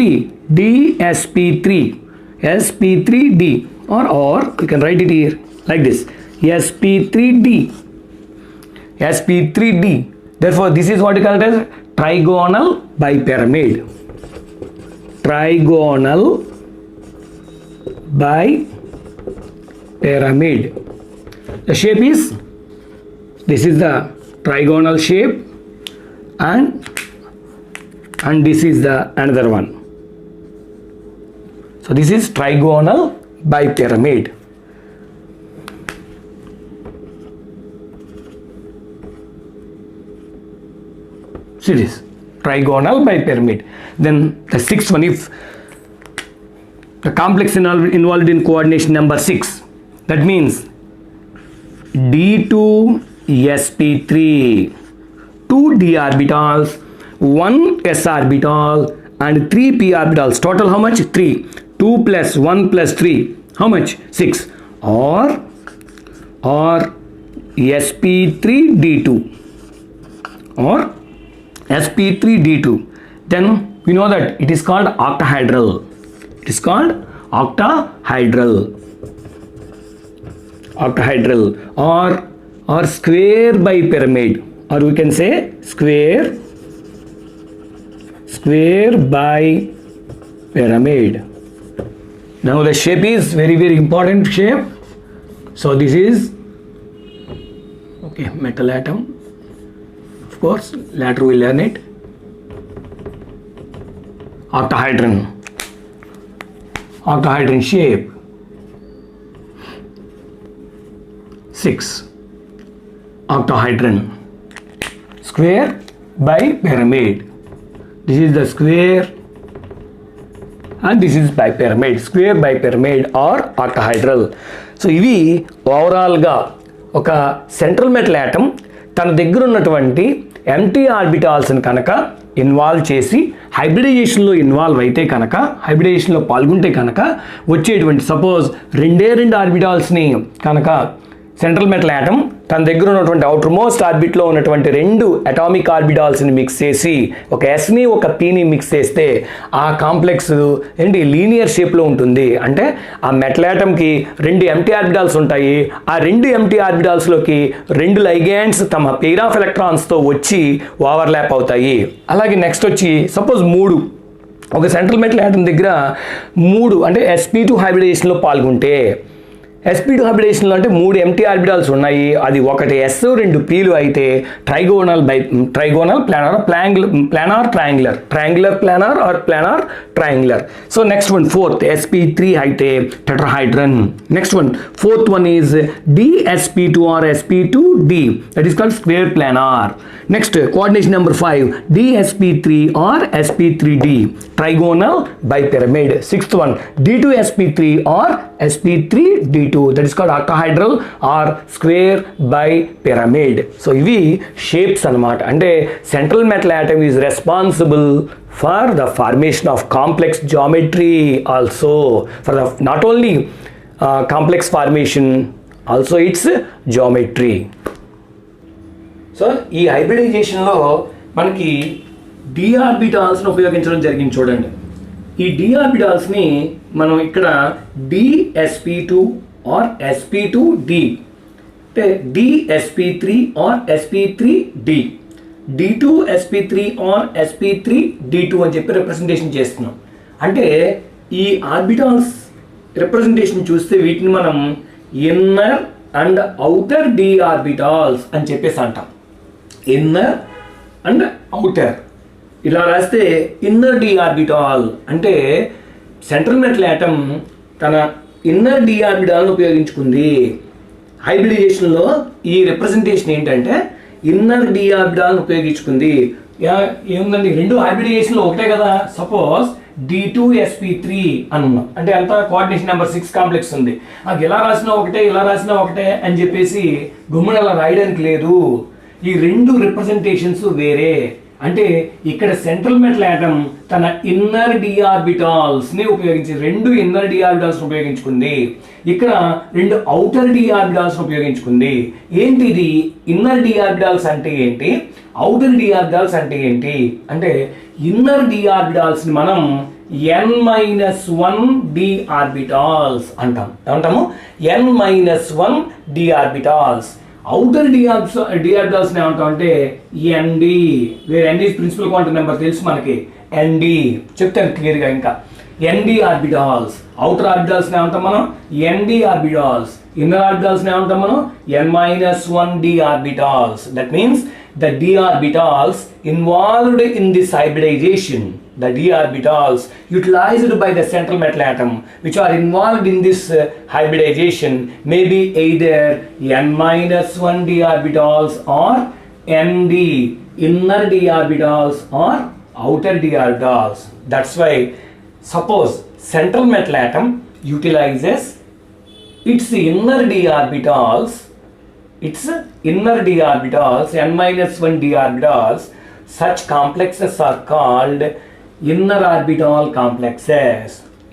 dsp3 sp3d, or you can write it here like this sp3d. Therefore this is what you call it as trigonal bipyramid. The shape is, this is the trigonal shape, and this is the another one. So this is trigonal bipyramid. See this trigonal bipyramid. Then the sixth one, if the complex involved in coordination number 6, that means d2sp3, 2 d orbitals, 1 s orbital and 3 p orbitals. Total how much? 3. 2 plus 1 plus 3, how much? 6. Or sp3d2 or sp3d2. Then we know that it is called octahedral. Or square bipyramid, or we can say square bipyramid. Now the shape is very important shape. So this is okay, metal atom. Of course, later we'll learn it. Octahedron shape. 6. Octahedron. Square bipyramid. This is the square and this is bipyramid. Square bipyramid or octahedral. So ఇవి ఓవరాల్గా ఒక సెంట్రల్ మెటల్ ఆటమ్ తన దగ్గర ఉన్నటువంటి ఎంటీ ఆర్బిటాల్స్ని కనుక ఇన్వాల్వ్ చేసి హైబ్రిడైజేషన్లో ఇన్వాల్వ్ అయితే కనుక, హైబ్రిడైజేషన్లో పాల్గొంటే కనుక వచ్చేటువంటి, సపోజ్ 2 ఆర్బిటాల్స్ని కనుక సెంట్రల్ మెటల్ ఆటమ్ తన దగ్గర ఉన్నటువంటి అవుటర్ మోస్ట్ ఆర్బిట్లో ఉన్నటువంటి 2 అటామిక్ ఆర్బిటాల్స్ని మిక్స్ చేసి ఒక ఎస్ని ఒక పీని మిక్స్ చేస్తే ఆ కాంప్లెక్స్ ఏంటి లీనియర్ షేప్లో ఉంటుంది. అంటే ఆ మెటల్ ఆటమ్కి 2 ఎంటీ ఆర్బిటాల్స్ ఉంటాయి. ఆ 2 ఎంటీ ఆర్బిటాల్స్లోకి 2 లైగాండ్స్ తమ పెయిర్ ఆఫ్ ఎలక్ట్రాన్స్తో వచ్చి ఓవర్లాప్ అవుతాయి. అలాగే నెక్స్ట్ వచ్చి సపోజ్ 3 ఒక సెంట్రల్ మెటల్ ఆటమ్ దగ్గర 3 అంటే sp2 హైబ్రిడైజేషన్లో పాల్గొంటే, sp2 హైబ్రిడేషన్లో అంటే 3 ఎంటీ ఆర్బిటాల్స్ ఉన్నాయి. అది ఒకటి s 2 pలు అయితే trigonal planar triangular planar or planar triangular. So next one fourth sp3 అయితే tetrahedron. Next one fourth one is dsp2 or sp2d, that is called square planar. Next coordination number 5 dsp3 or sp3d, trigonal bipyramid. Sixth one d2sp3 or sp3d2, that is called octahedral or square bipyramid. So ఇవి షేప్స్ అన్నమాట. అంటే central metal atom is responsible for the formation of complex geometry, also for the not only complex formation, also its geometry. So ఈ హైబ్రిడైజేషన్లో మనకి d ఆర్బిటాల్స్ని ఉపయోగించడం జరిగింది. చూడండి, ఈ d ఆర్బిటాల్స్ని మనం ఇక్కడ dsp2 ఆర్ sp2d, అంటే dsp3 or sp3d, d2sp3 or sp3d2 అని చెప్పి రిప్రజెంటేషన్ చేస్తున్నాం. అంటే ఈ ఆర్బిటాల్స్ రిప్రజెంటేషన్ చూస్తే వీటిని మనం inner and outer d orbitals అని చెప్పేసి అంటాం. Inner and outer. ఇలా రాస్తే ఇన్నర్ డి ఆర్బిటాల్ అంటే సెంట్రల్ మెటల్ ఆటమ్ తన ఇన్నర్ డి ఆర్బిటాల్ని ఉపయోగించుకుంది. హైబ్రిడైజేషన్లో ఈ రిప్రజెంటేషన్ ఏంటంటే ఇన్నర్ డి ఆర్బిటాల్ని ఉపయోగించుకుంది. ఏముందండి, రెండు హైబ్రిడైజేషన్లో ఒకటే కదా. సపోజ్ D2sp3 అని ఉన్నాం అంటే అంత కోఆర్డినేషన్ నెంబర్ 6 కాంప్లెక్స్ ఉంది. నాకు ఇలా రాసినా ఒకటే ఇలా రాసినా ఒకటే అని చెప్పేసి గుమ్మడి అలా రాయడానికి లేదు. ఈ రెండు రిప్రజెంటేషన్స్ వేరే. అంటే ఇక్కడ సెంట్రల్ మెటల్ ఆటమ్ తన ఇన్నర్ డి ఆర్బిటాల్స్ ని ఉపయోగించి రెండు ఇన్నర్ డి ఆర్బిటాల్స్ ఉపయోగించుకుంది. ఇక్కడ రెండు అవుటర్ డి ఆర్బిటాల్స్ ఉపయోగించుకుంది. ఏంటి ఇది? ఇన్నర్ డి ఆర్బిటాల్స్ అంటే ఏంటి, అవుటర్ డి ఆర్బిటాల్స్ అంటే ఏంటి అంటే ఇన్నర్ డి ఆర్బిటాల్స్ ని మనం n-1 డి ఆర్బిటాల్స్ అంటాం. ఏమంటాము? n-1 D orbitals. Outer D orbitals ఏమంటాం అంటే ND. వేరే ND ప్రిన్సిపల్ క్వాంటమ్ నెంబర్ తెలుసు మనకి. ND చెప్తాను క్లియర్గా. ఇంకా ND ఆర్బిటాల్స్. అవుటర్ ఆర్బిటాల్స్ ఏమంటాం మనం? ND orbitals. ఇన్నర్ ఆర్బిటాల్స్ ఏమంటాం మనం? n-1 D orbitals. That means the d orbitals involved in this hybridization, the d orbitals utilized by the central metal atom which are involved in this hybridization may be either n-1 d orbitals or ND, inner d orbitals or outer d orbitals. That's why suppose central metal atom utilizes its inner d orbitals, its inner d orbitals, n-1 d orbitals. Such complexes are called inner orbital complexes.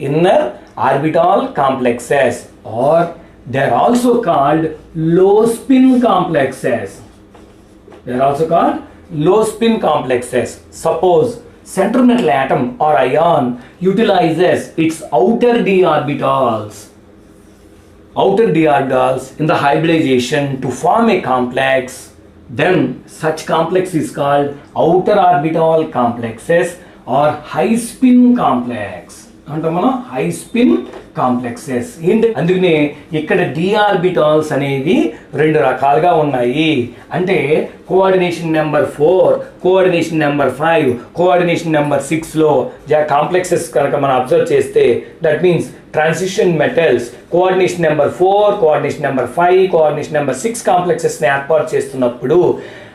Inner orbital complexes, or they are also called low spin complexes. They are also called low spin complexes. Suppose central metal atom or ion utilizes its outer d orbitals, outer d orbitals in the hybridization to form a complex, then such complex is called outer orbital complexes or high spin complex. అంటే మనం హై స్పిన్ కాంప్లెక్సెస్ ఏంటి. అందుకనే ఇక్కడ డి ఆర్బిటాల్స్ అనేవి రెండు రకాలుగా ఉన్నాయి. అంటే coordination number 4, coordination number 5, coordination number 6లో కాంప్లెక్సెస్ కనుక మనం అబ్జర్వ్ చేస్తే that means transition metals coordination number 4, coordination number 5, coordination number 6 కాంప్లెక్సెస్ని ఏర్పాటు చేస్తున్నప్పుడు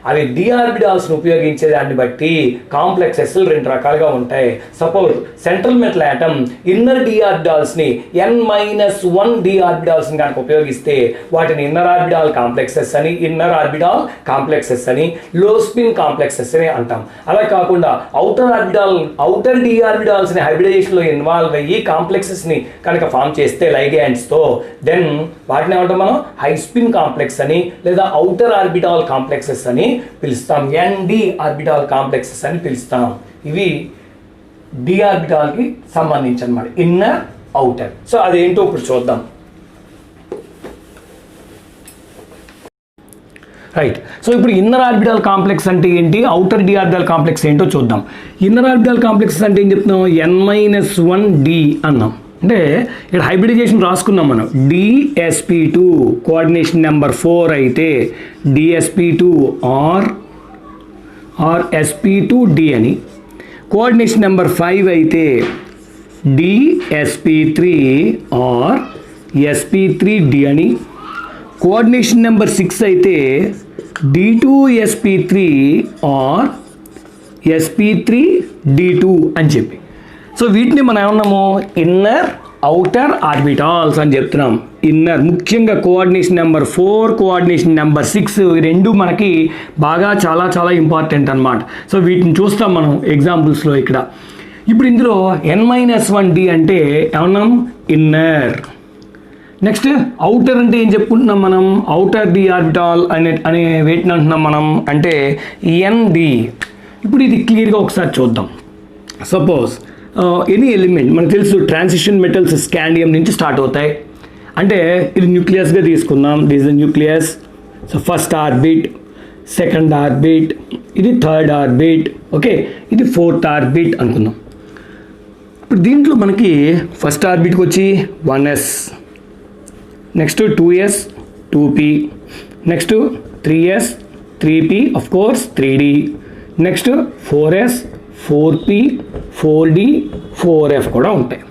అవి డి ఆర్బిటాల్స్ని ఉపయోగించే దాన్ని బట్టి కాంప్లెక్సెస్ రెండు రకాలుగా ఉంటాయి. Suppose central metal atom inner D ఆర్బిటాల్స్ని n-1 డి ఆర్బిటాల్స్ని కనుక ఉపయోగిస్తే వాటిని ఇన్నర్ ఆర్బిటాల్ కాంప్లెక్సెస్ అని, ఇన్నర్ ఆర్బిటాల్ కాంప్లెక్సెస్ అని, లో స్పిన్ కాంప్లెక్సెస్ అని అంటాం. అలా కాకుండా అవుటర్ డి ఆర్బిటాల్స్ని హైబ్రిడైజేషన్లో ఇన్వాల్వ్ అయ్యి కాంప్లెక్సెస్ని కనుక ఫామ్ చేస్తే లైగాండ్స్తో, దెన్ వాటిని ఏమంటాం మనం? హై స్పిన్ కాంప్లెక్స్ అని లేదా అవుటర్ ఆర్బిటాల్ కాంప్లెక్సెస్ అని పిలుస్తాం. ND ఆర్బిటాల్ కాంప్లెక్సెస్ అని పిలుస్తాం. ఇవి డి ఆర్బిటాల్ కి సంబంధించి అన్నమాట, ఇన్నర్ అవుటర్. సో అదేంటో ఇప్పుడు చూద్దాం. రైట్. సో ఇప్పుడు ఇన్నర్ ఆర్బిటాల్ కాంప్లెక్స్ అంటే ఏంటి, అవుటర్ డి ఆర్బిటాల్ కాంప్లెక్స్ ఏంటో చూద్దాం. ఇన్నర్ ఆర్బిటాల్ కాంప్లెక్స్ అంటే ఏం చెప్తున్నాం? n-1 డి అన్నాం. అంటే ఇక్కడ హైబ్రిడైజేషన్ రాసుకున్నాం మనం. DsP2 కోఆర్డినేషన్ నెంబర్ 4 అయితే DsP2 ఆర్ sp2d అని, కోఆర్డినేషన్ నెంబర్ 5 అయితే DsP3 ఆర్ sp3d అని, కోఆర్డినేషన్ నెంబర్ 6 అయితే D2sp3 ఆర్ sp3d2 అని చెప్పి. సో వీటిని మనం ఏమన్నాము? ఇన్నర్ అవుటర్ ఆర్బిటాల్స్ అని చెప్తున్నాం. ఇన్నర్ ముఖ్యంగా కోఆర్డినేషన్ నెంబర్ 4, కోఆర్డినేషన్ నెంబర్ 6 ఈ రెండు మనకి బాగా చాలా చాలా ఇంపార్టెంట్ అన్నమాట. సో వీటిని చూస్తాం మనం ఎగ్జాంపుల్స్లో ఇక్కడ. ఇప్పుడు ఇందులో n-1 డి అంటే ఏమన్నాం? ఇన్నర్. నెక్స్ట్ అవుటర్ అంటే ఏం చెప్పుకుంటున్నాం మనం? అవుటర్ డి ఆర్బిటాల్ అనే వేటిని అంటున్నాం మనం అంటే ND. ఇప్పుడు ఇది క్లియర్గా ఒకసారి చూద్దాం. సపోజ్ ఎనీ ఎలిమెంట్ మనకు తెలుసు ట్రాన్సిషన్ మెటల్స్ స్కాండియం నుంచి స్టార్ట్ అవుతాయి. అంటే ఇది న్యూక్లియస్గా తీసుకుందాం. This is nucleus. So first orbit, second orbit, ఇది థర్డ్ ఆర్బిట్, ఓకే, ఇది ఫోర్త్ ఆర్బిట్ అనుకుందాం. ఇప్పుడు దీంట్లో మనకి ఫస్ట్ ఆర్బిట్కి వచ్చి 1s, next 2s 2p, next 3s 3p, of course 3d, next 4s 4p 4d 4f కూడా ఉంటాయి.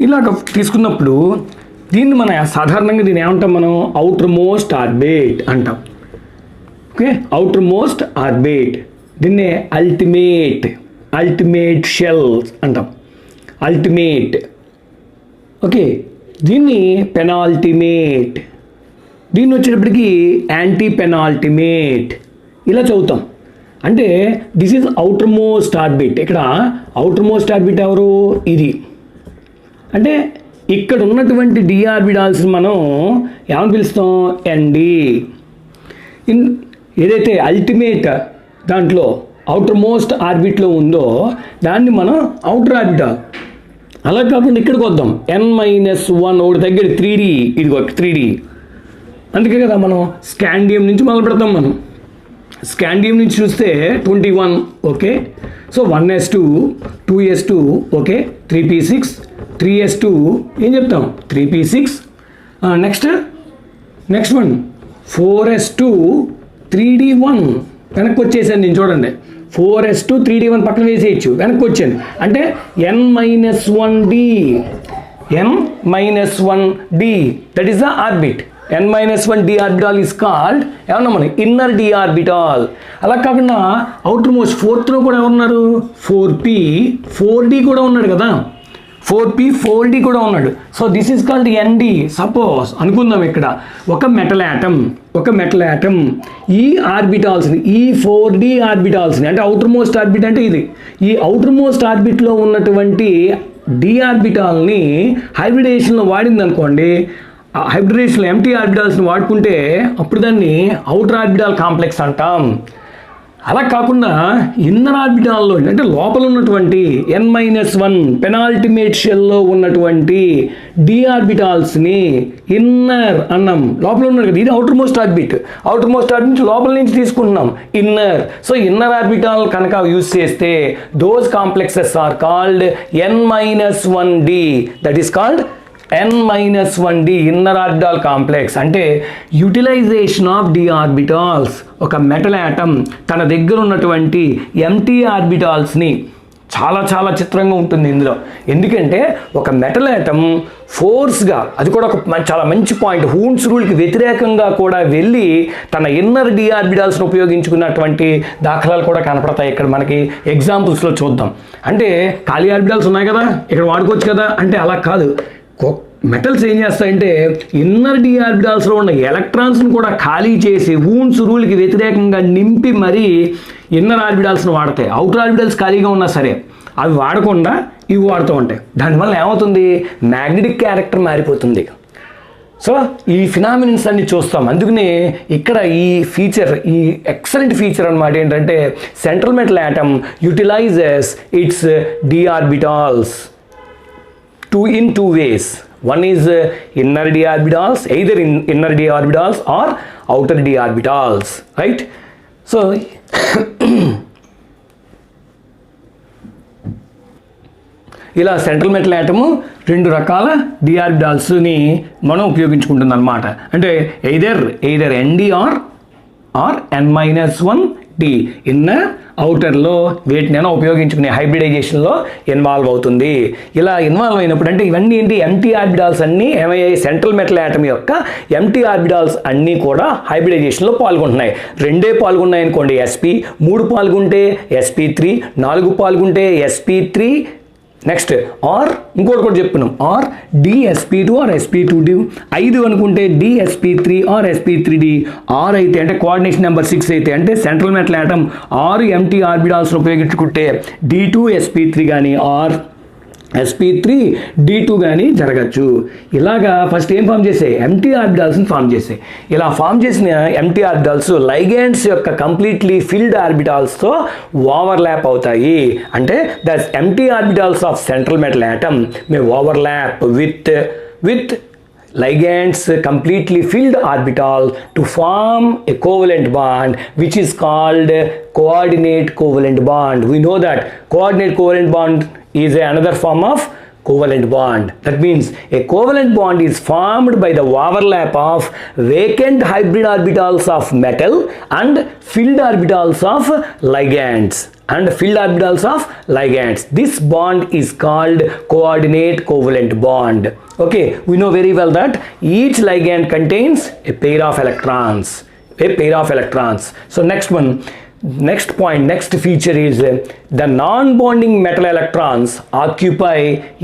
ఇలాగ తీసుకున్నప్పుడు దీన్ని మనం సాధారణంగా దీన్ని ఏమంటాం, మనం అవుటర్ మోస్ట్ ఆర్బిట్ అంటాం. ఓకే, అవుటర్ మోస్ట్ ఆర్బిట్, దీన్నే అల్టిమేట్ షెల్స్ అంటాం, అల్టిమేట్. ఓకే, దీన్ని పెనాల్టిమేట్, దీన్ని వచ్చేటప్పటికి యాంటీ పెనాల్టిమేట్ ఇలా చదువుతాం. అంటే this is outer most orbit. ఇక్కడ అవుటర్ మోస్ట్ ఆర్బిట్ ఎవరు, ఇది. అంటే ఇక్కడ ఉన్నటువంటి డి ఆర్బిటాల్స్ మనం ఏమని పిలుస్తాం, ఎన్డి. ఏదైతే అల్టిమేట్ దాంట్లో అవుటర్ మోస్ట్ ఆర్బిట్లో ఉందో దాన్ని మనం అవుటర్ ఆర్బిటాల్. అలా కాకుండా ఇక్కడికి వద్దాం, n-1 ఒకటి దగ్గర 3D, ఇది 3D. అందుకే కదా మనం స్కాండియం నుంచి మొదలు పెడతాం. మనం స్కాండియం నుంచి చూస్తే 21. Okay, so 1s2 2s2 okay, 3p6 3s2 ఏం చెప్తాం, 3p6. Next one 4s2 3d1 వెనక్కి వచ్చేసాను నేను, చూడండి 4s2 3d1 పక్కన వేసేయచ్చు, వెనక్కి వచ్చాను. అంటే n-1d that is the orbit. n-1 d orbital is called ఏమన్నా మనం ఇన్నర్ డి ఆర్బిటాల్. అలా కాకుండా అవుటర్ మోస్ట్ 4th కూడా ఎవరున్నారు, 4p 4d కూడా ఉన్నాడు కదా, 4p 4d కూడా ఉన్నాడు. So this is called nd. Suppose అనుకుందాం ఇక్కడ ఒక మెటల్ యాటమ్ ఈ ఆర్బిటాల్స్ని, ఈ 4d ఆర్బిటాల్స్ని, అంటే అవుటర్ మోస్ట్ ఆర్బిట్ అంటే ఇది, ఈ అవుటర్ మోస్ట్ ఆర్బిట్లో ఉన్నటువంటి డి ఆర్బిటాల్ని హైబ్రిడేషన్లో వాడింది అనుకోండి, హైబ్రిడేషన్లో ఎంటీ ఆర్బిటాల్స్ని వాడుకుంటే అప్పుడు దాన్ని అవుటర్ ఆర్బిటాల్ కాంప్లెక్స్ అంటాం. అలా కాకుండా ఇన్నర్ ఆర్బిటాల్లో అంటే లోపల ఉన్నటువంటి n-1 పెనాల్టిమేట్ షెల్లో ఉన్నటువంటి డి ఆర్బిటాల్స్ని ఇన్నర్ అన్నాం. లోపల ఉన్నారు కదా, ఇది outermost orbit. Outermost orbit నుంచి లోపల నుంచి తీసుకుంటున్నాం ఇన్నర్. సో ఇన్నర్ ఆర్బిటాల్ కనుక యూజ్ చేస్తే those complexes are called n-1d. That is called n-1d inner orbital complex. అంటే యూటిలైజేషన్ ఆఫ్ డి ఆర్బిటాల్స్. ఒక మెటల్ యాటమ్ తన దగ్గర ఉన్నటువంటి ఎంటీ ఆర్బిటాల్స్ని చాలా చాలా చిత్రంగా ఉంటుంది ఇందులో. ఎందుకంటే ఒక మెటల్ యాటమ్ ఫోర్స్గా, అది కూడా ఒక చాలా మంచి పాయింట్, హూన్స్ రూల్కి వ్యతిరేకంగా కూడా వెళ్ళి తన ఇన్నర్ డి ఆర్బిటాల్స్ని ఉపయోగించుకున్నటువంటి దాఖలాలు కూడా కనపడతాయి ఇక్కడ మనకి ఎగ్జాంపుల్స్లో చూద్దాం. అంటే ఖాళీ ఆర్బిటాల్స్ ఉన్నాయి కదా, ఇక్కడ వాడుకోవచ్చు కదా అంటే అలా కాదు. మెటల్స్ ఏం చేస్తాయంటే ఇన్నర్ డి ఆర్బిటాల్స్లో ఉన్న ఎలక్ట్రాన్స్ని కూడా ఖాళీ చేసి హూన్స్ రూల్కి వ్యతిరేకంగా నింపి మరీ ఇన్నర్ ఆర్బిటాల్స్ని వాడతాయి. అవుటర్ ఆర్బిటాల్స్ ఖాళీగా ఉన్నా సరే అవి వాడకుండా ఇవి వాడుతూ ఉంటాయి. దానివల్ల ఏమవుతుంది, మ్యాగ్నెటిక్ క్యారెక్టర్ మారిపోతుంది. సో ఈ ఫినామినన్స్ అన్ని చూస్తాం. అందుకనే ఇక్కడ ఈ ఫీచర్, ఈ ఎక్సలెంట్ ఫీచర్ అనమాట ఏంటంటే central metal atom utilises its D orbitals in two ways. One is inner d orbitals, either inner d orbitals or outer d orbitals, right? So ఇలా సెంట్రల్ మెటల్ యాటమ్ రెండు రకాల డి ఆర్బిటాల్స్ని మనం ఉపయోగించుకుంటుంది అనమాట. అంటే either nd or n-1d inner అవుటర్లో వేటినైనా ఉపయోగించుకునే హైబ్రిడైజేషన్లో ఇన్వాల్వ్ అవుతుంది. ఇలా ఇన్వాల్వ్ అయినప్పుడు అంటే ఇవన్నీ ఏంటి, ఎంటీ ఆర్బిటాల్స్ అన్నీ ఏమయ్యాయి, సెంట్రల్ మెటల్ యాటమ్ యొక్క ఎంటీ ఆర్బిటాల్స్ అన్నీ కూడా హైబ్రిడైజేషన్లో పాల్గొంటున్నాయి. 2 పాల్గొన్నాయి అనుకోండి sp, 3 పాల్గొంటే sp3, 4 పాల్గొంటే sp3. నెక్స్ట్ ఆర్ ఇంకోటి కూడా చెప్పుకున్నాం, ఆర్ dsp2 ఆర్ sp2d. 5 అనుకుంటే dsp3 ఆర్ sp3d. 6 అయితే అంటే కోఆర్డినేషన్ నెంబర్ 6 అయితే అంటే సెంట్రల్ మెటల్ యాటమ్ 6 ఎంటీ ఆర్బిటాల్స్ని ఉపయోగించుకుంటే d2 sp3 కానీ ఆర్ sp3 d2 కానీ జరగచ్చు. ఇలాగా ఫస్ట్ ఏం ఫామ్ చేసాయి, ఎంటీ ఆర్బిటాల్స్ని ఫామ్ చేసాయి. ఇలా ఫామ్ చేసిన ఎంటీ ఆర్బిటాల్స్ లైగెండ్స్ యొక్క కంప్లీట్లీ ఫిల్డ్ ఆర్బిటాల్స్తో ఓవర్లాప్ అవుతాయి. అంటే the empty orbitals of central metal atom May overlap with ligands completely filled orbital to form a covalent bond which is called coordinate covalent bond. We know that coordinate covalent bond is another form of covalent bond. That means a covalent bond is formed by the overlap of vacant hybrid orbitals of metal and filled orbitals of ligands. This bond is called coordinate covalent bond. Okay, we know very well that each ligand contains a pair of electrons. So next feature is the non-bonding metal electrons occupy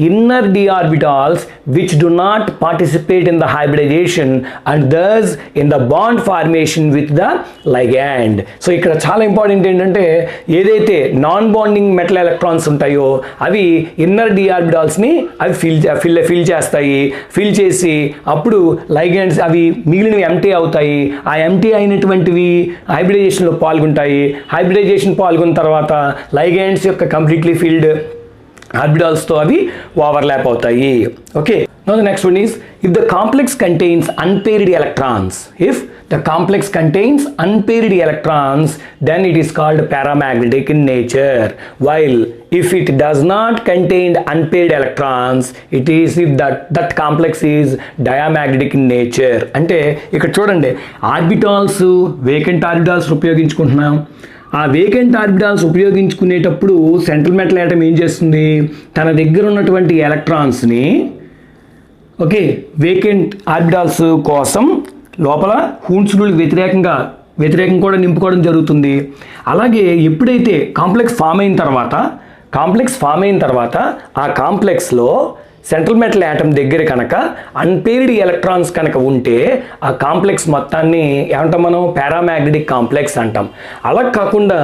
inner d orbitals which do not participate in the hybridization and thus in the bond formation with the ligand. So ఇక్కడ చాలా ఇంపార్టెంట్ ఏంటంటే ఏదైతే నాన్ బాండింగ్ మెటల్ ఎలక్ట్రాన్స్ ఉంటాయో అవి ఇన్నర్ డి ఆర్బిటాల్స్ ని అవి ఫిల్ చేస్తాయి. ఫిల్ చేసి అప్పుడు లైగండ్స్ అవి మిగిలినవి ఎంటీ అవుతాయి. ఆ ఎంటీ అయినటువంటివి హైబ్రిడైజేషన్ లో పాల్గొంటాయి. హైబ్రిడైజేషన్ పాల్గొన్న తర్వాత లైగండ్స్ యొక్క కంప్లీట్లీ ఫిల్డ్ ఆర్బిటాల్స్ తో అవి ఓవర్లాప్ అవుతాయి. Okay, now the next one is if the complex contains unpaired electrons. If the complex contains unpaired electrons, then it is called paramagnetic in nature. While if it does not contain unpaired electrons, it is if that complex is diamagnetic in nature. అంటే ఇక్కడ చూడండి, ఆర్బిటాల్స్ వేకెంట్ ఆర్బిటాల్స్ ఉపయోగించుకుంటున్నాం. ఆ వేకెంట్ ఆర్బిటాల్స్ ఉపయోగించుకునేటప్పుడు సెంట్రల్ మెటల్ ఆటమ్ ఏం చేస్తుంది, తన దగ్గర ఉన్నటువంటి ఎలక్ట్రాన్స్ని ఓకే వేకెంట్ ఆర్బిటాల్స్ కోసం లోపల హూన్స్ రూల్ వ్యతిరేకం కూడా నింపుకోవడం జరుగుతుంది. అలాగే ఎప్పుడైతే కాంప్లెక్స్ ఫామ్ అయిన తర్వాత ఆ కాంప్లెక్స్లో సెంట్రల్ మెటల్ యాటమ్ దగ్గర కనుక అన్పేర్డ్ ఎలక్ట్రాన్స్ కనుక ఉంటే ఆ కాంప్లెక్స్ మొత్తాన్ని ఏమంటాం మనం, పారామాగ్నెటిక్ కాంప్లెక్స్ అంటాం. అలా కాకుండా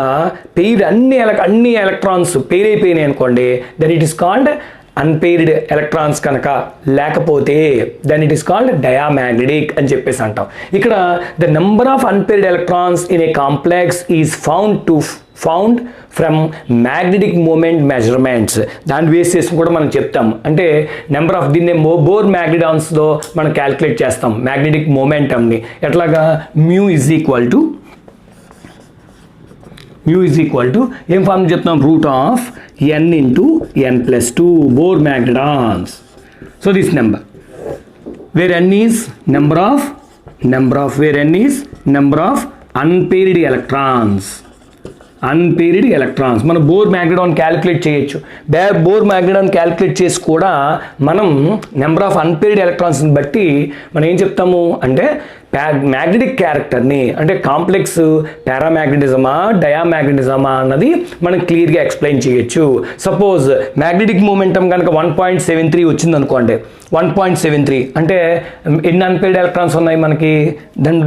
అన్ని ఎలక్ట్రాన్స్ పెయిర్ అయిపోయినాయి అనుకోండి, then it is called unpaired electrons కనుక లేకపోతే then it is called diamagnetic అని చెప్పేసి అంటాం. ఇక్కడ the number of unpaired electrons in a complex is found from magnetic moment measurements. దాని బేస్ చేసుకుని కూడా మనం చెప్తాం. అంటే నెంబర్ ఆఫ్ దీన్ని బోర్ మ్యాగ్నెటాన్స్లో మనం క్యాలిక్యులేట్ చేస్తాం మ్యాగ్నెటిక్ మూమెంటమ్ని. ఎట్లాగా మ్యూ ఈజ్ ఈక్వల్ టు ఏం ఫార్మ్ చెప్తాం, root of n into n plus 2 Bohr magnetons. So this number where n is number of unpaired electrons. మనం బోర్ మ్యాగ్నెటాన్ క్యాలిక్యులేట్ చేయొచ్చు. బోర్ మ్యాగ్నెటాన్ క్యాలిక్యులేట్ చేసి కూడా మనం నెంబర్ ఆఫ్ అన్పేర్డ్ ఎలక్ట్రాన్స్ని బట్టి మనం ఏం చెప్తాము అంటే మ్యాగ్నెటిక్ క్యారెక్టర్ని, అంటే కాంప్లెక్స్ పారామాగ్నెటిజమా డయామాగ్నెటిజమా అన్నది మనం క్లియర్గా ఎక్స్ప్లెయిన్ చేయొచ్చు. సపోజ్ మ్యాగ్నెటిక్ మూమెంటం కనుక 1.73 వచ్చింది అనుకోండి, 1.73 అంటే ఎన్ని అన్పేర్డ్ ఎలక్ట్రాన్స్ ఉన్నాయి మనకి,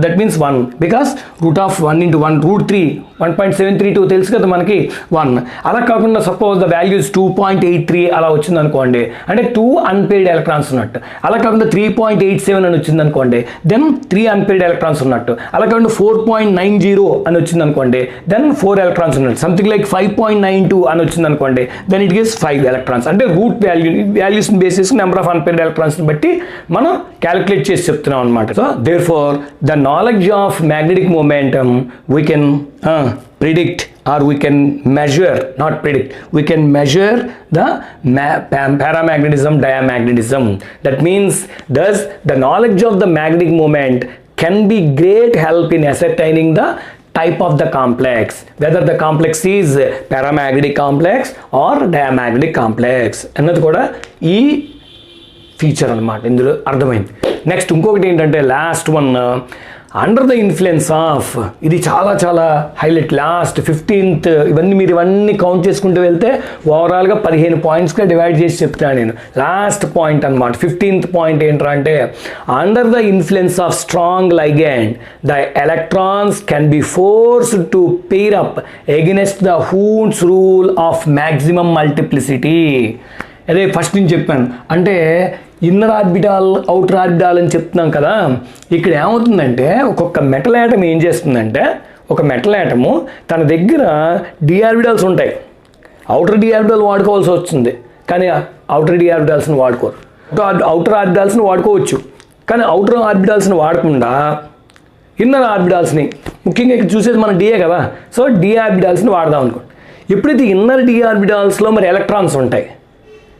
that means 1 because root of 1 into 1 √3 1.732 తెలుసు కదా మనకి 1. అలా కాకుండా సపోజ్ ద వాల్యూస్ 2.83 అలా వచ్చింది అనుకోండి, అంటే 2 అన్పేర్డ్ ఎలక్ట్రాన్స్ ఉన్నట్టు. అలా కాకుండా 3.87 అని వచ్చింది అనుకోండి, దెన్ 3 అన్పేర్డ్ ఎలక్ట్రాన్స్ ఉన్నట్టు. అలా కాకుండా 4.90 అని వచ్చింది అనుకోండి, దెన్ 4 ఎలక్ట్రాన్స్ ఉన్నట్టు. సంథింగ్ లైక్ 5.92 అని వచ్చింది అనుకోండి, దెన్ ఇట్ గివ్స్ 5 ఎలక్ట్రాన్స్. అంటే root values basis number of unpaired electrons బట్టి మనం క్యాలిక్యులేట్ చేసి చెప్తున్నాం అనమాట. So therefore the knowledge of magnetic momentum we can predict or we can measure, not predict, we can measure the paramagnetism, diamagnetism. That means thus the knowledge of the magnetic moment can be great help in ascertaining the type of the complex, whether the complex is paramagnetic complex or diamagnetic complex అన్నది కూడా ఈ ఫీచర్ అన్నమాట ఇందులో అర్థమైంది. నెక్స్ట్ ఇంకొకటి ఏంటంటే last one, under the influence of, ఇది చాలా హైలైట్. లాస్ట్ 15th ఇవన్నీ కౌంట్ చేసుకుంటూ వెళ్తే ఓవరాల్గా 15 పాయింట్స్గా డివైడ్ చేసి చెప్తాను నేను. లాస్ట్ పాయింట్ అనమాట 15th పాయింట్ ఏంట్రా అంటే, under the influence of strong ligand the electrons can be forced to pair up against the Hund's rule of maximum multiplicity. అదే ఫస్ట్ నేను చెప్పాను, అంటే ఇన్నర్ ఆర్బిటాల్ అవుటర్ ఆర్బిటాల్ అని చెప్తున్నాం కదా. ఇక్కడ ఏమవుతుందంటే ఒక్కొక్క మెటల్ యాటమ్ ఏం చేస్తుందంటే, ఒక మెటల్ యాటము తన దగ్గర డి ఆర్బిటాల్స్ ఉంటాయి. అవుటర్ డి ఆర్బిటాల్ వాడుకోవాల్సి వస్తుంది, కానీ అవుటర్ డి ఆర్బిటాల్స్ని వాడుకోరు. అవుటర్ ఆర్బిటాల్స్ని వాడుకోవచ్చు, కానీ అవుటర్ ఆర్బిటాల్స్ని వాడకుండా ఇన్నర్ ఆర్బిటాల్స్ని, ముఖ్యంగా ఇక్కడ చూసేది మన డిఏ కదా, సో డి ఆర్బిటాల్స్ని వాడదాం అనుకోండి. ఎప్పుడైతే ఇన్నర్ డి ఆర్బిటాల్స్లో మరి ఎలక్ట్రాన్స్ ఉంటాయి,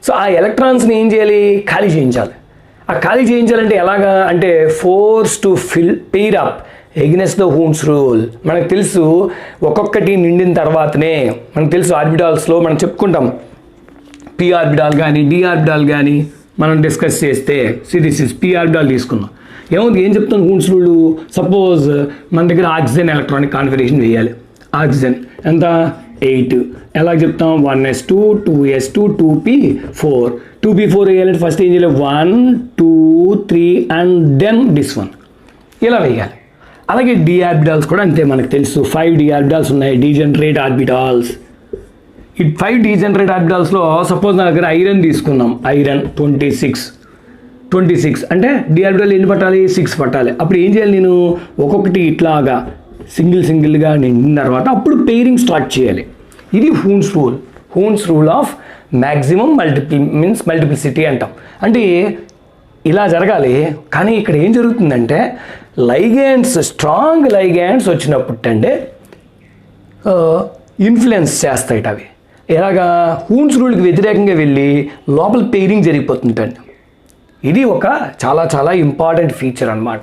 సో ఆ ఎలక్ట్రాన్స్ని ఏం చేయాలి, ఖాళీ చేయించాలి. ఆ ఖాళీ చేయించాలంటే ఎలాగా అంటే force to pair up against the Hund's rule. మనకు తెలుసు ఒక్కొక్కటి నిండిన తర్వాతనే మనకు తెలుసు ఆర్బిటాల్స్లో మనం చెప్పుకుంటాం పి ఆర్బిటాల్ కానీ డి ఆర్బిటాల్ కానీ మనం డిస్కస్ చేస్తే దిస్ ఇస్ పి ఆర్బిటాల్ తీసుకున్నాం. ఏం చెప్తాం హూన్స్ రూల్, సపోజ్ మన దగ్గర ఆక్సిజన్ ఎలక్ట్రానిక్ కాన్ఫిగరేషన్ వేయాలి. ఆక్సిజన్ ఎంత 8, ఎలా చెప్తాం 1s2 2s2 2p4 2p4 వేయాలంటే ఫస్ట్ ఏం చేయాలి 1 2 3 అండ్ దెన్ దిస్ వన్ ఇలా వేయాలి. అలాగే డి ఆర్బిటాల్స్ కూడా అంతే, మనకు తెలుసు 5 డి ఆర్బిటాల్స్ ఉన్నాయి, డీజనరేట్ ఆర్బిటాల్స్. ఈ 5 డీజనరేట్ ఆర్బిటాల్స్లో సపోజ్ నా దగ్గర ఐరన్ తీసుకున్నాం, ఐరన్ 26 అంటే డి ఆర్బిటాల్ ఎన్ని పట్టాలి 6 పట్టాలి. అప్పుడు ఏం చేయాలి నేను ఒక్కొక్కటి ఇట్లాగా సింగిల్గా నిండిన తర్వాత అప్పుడు పెయిరింగ్ స్టార్ట్ చేయాలి. ఇది Huns rule of maximum multiplicity అంటాం. అంటే ఇలా జరగాలి. కానీ ఇక్కడ ఏం జరుగుతుందంటే స్ట్రాంగ్ లైగాండ్స్ వచ్చినప్పుడు అంటే ఇన్ఫ్లుయెన్స్ చేస్తాయి అవి. ఎలాగా హూన్స్ రూల్కి వ్యతిరేకంగా వెళ్ళి లోపల పెయిరింగ్ జరిగిపోతుందండి. ఇది ఒక చాలా ఇంపార్టెంట్ ఫీచర్ అన్నమాట.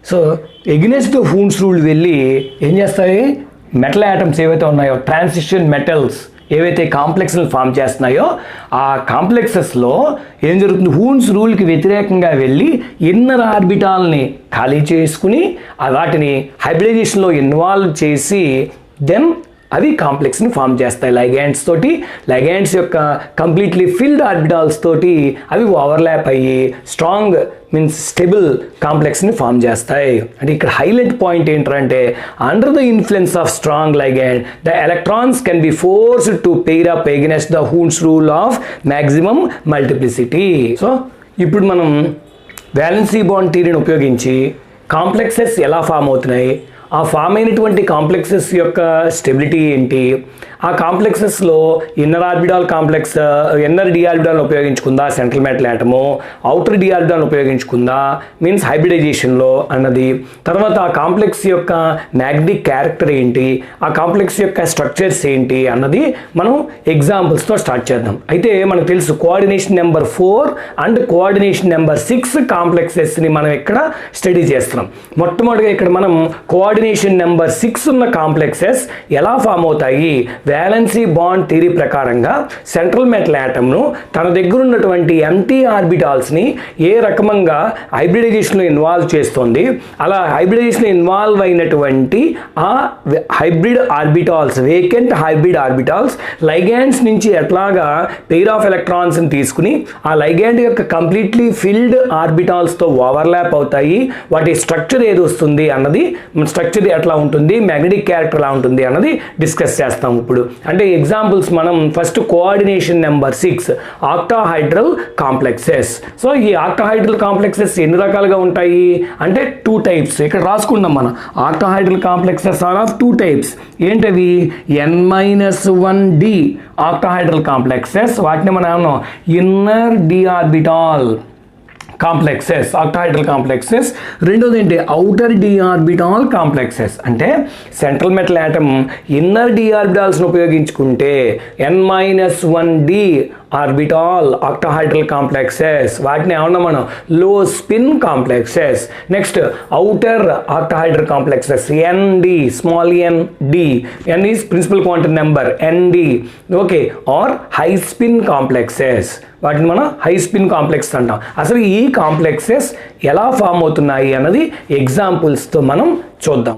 So against the Hund's rule వెళ్ళి ఏం చేస్తాయి, మెటల్ యాటమ్స్ ఏవైతే ఉన్నాయో ట్రాన్సిషన్ మెటల్స్ ఏవైతే కాంప్లెక్స్ని ఫామ్ చేస్తున్నాయో ఆ కాంప్లెక్సెస్లో ఏం జరుగుతుంది, హూన్స్ రూల్కి వ్యతిరేకంగా వెళ్ళి ఇన్నర్ ఆర్బిటాల్ని ఖాళీ చేసుకుని వాటిని హైబ్రిడైజేషన్లో ఇన్వాల్వ్ చేసి దెన్ అవి కాంప్లెక్స్ని ఫామ్ చేస్తాయి లైగాండ్స్ తోటి. లైగాండ్స్ యొక్క కంప్లీట్లీ ఫిల్డ్ ఆర్బిటాల్స్ తోటి అవి ఓవర్లాప్ అయ్యి స్టేబుల్ కాంప్లెక్స్ని ఫామ్ చేస్తాయి. అంటే ఇక్కడ హైలైట్ పాయింట్ ఏంటంటే under the influence of strong ligand the electrons can be forced to pair up against the Hund's rule of maximum multiplicity. So ఇప్పుడు మనం వ్యాలెన్సీ బాండ్ థియరీని ఉపయోగించి కాంప్లెక్సెస్ ఎలా ఫామ్ అవుతున్నాయి, ఆ ఫామ్ అయినటువంటి కాంప్లెక్సెస్ యొక్క స్టెబిలిటీ ఏంటి, ఆ కాంప్లెక్సెస్లో ఇన్నర్ డి ఆర్బిటాల్ని ఉపయోగించుకుందా central metal atom, outer d ఆర్బిటాల్ని ఉపయోగించుకుందా హైబ్రిడైజేషన్లో అన్నది, తర్వాత ఆ కాంప్లెక్స్ యొక్క మ్యాగ్నెటిక్ క్యారెక్టర్ ఏంటి, ఆ కాంప్లెక్స్ యొక్క స్ట్రక్చర్స్ ఏంటి అన్నది మనం ఎగ్జాంపుల్స్తో స్టార్ట్ చేద్దాం. అయితే మనకు తెలుసు coordination number 4 and coordination number 6 కాంప్లెక్సెస్ని మనం ఇక్కడ స్టడీ చేస్తున్నాం. మొట్టమొదటిగా ఇక్కడ మనం కోఆర్డినేషన్ నెంబర్ 6 ఉన్న కాంప్లెక్సెస్ ఎలా ఫామ్ అవుతాయి, వ్యాలెన్సీ బాండ్ థియరీ ప్రకారంగా సెంట్రల్ మెటల్ యాటమ్ను తన దగ్గర ఉన్నటువంటి ఎంటీ ఆర్బిటాల్స్ని ఏ రకంగా హైబ్రిడైజేషన్లో ఇన్వాల్వ్ చేస్తుంది, అలా హైబ్రిడైజేషన్లో ఇన్వాల్వ్ అయినటువంటి ఆ hybrid orbitals vacant hybrid orbitals ligands నుంచి ఎట్లాగా పెయిర్ ఆఫ్ ఎలక్ట్రాన్స్ని తీసుకుని ఆ లైగాండ్ యొక్క కంప్లీట్లీ ఫిల్డ్ ఆర్బిటాల్స్తో ఓవర్లాప్ అవుతాయి, వాటి స్ట్రక్చర్ ఏది వస్తుంది అన్నది, స్ట్రక్చర్ ఎట్లా ఉంటుంది, మ్యాగ్నెటిక్ క్యారెక్టర్ ఎలా ఉంటుంది అన్నది డిస్కస్ చేస్తాం. ఇప్పుడు అంటే ఎగ్జాంపుల్స్ మనం first coordination number 6 octahedral complexes. So ఈ ఆక్టాహైడ్రల్ కాంప్లెక్సెస్ ఎన్ని రకాలుగా ఉంటాయి అంటే 2 టైప్స్ ఇక్కడ రాసుకున్నాం మనం. Octahedral complexes are of 2 types. ఏంటవి N-1d ఆక్టాహైడ్రల్ కాంప్లెక్సెస్, వాటిని మనం ఏమన్నాం inner d orbital complexes octahedral complexes. రెండోది ఏంటి అవుటర్ డి ఆర్బిటాల్ కాంప్లెక్సెస్. అంటే central metal atom inner D ఆర్బిటాల్స్ని ఉపయోగించుకుంటే N-1d ఆర్బిటాల్ ఆక్టాహైడ్రల్ కాంప్లెక్సెస్, వాటిని ఏమన్నా మనం low spin complexes. Next outer octahedral complexes ND small n d, n is principal quantum number ND, okay, or high spin complexes, వాటిని మనం హై స్పిన్ కాంప్లెక్స్ అంటాం. అసలు ఈ కాంప్లెక్సెస్ ఎలా ఫామ్ అవుతున్నాయి అన్నది ఎగ్జాంపుల్స్తో మనం చూద్దాం.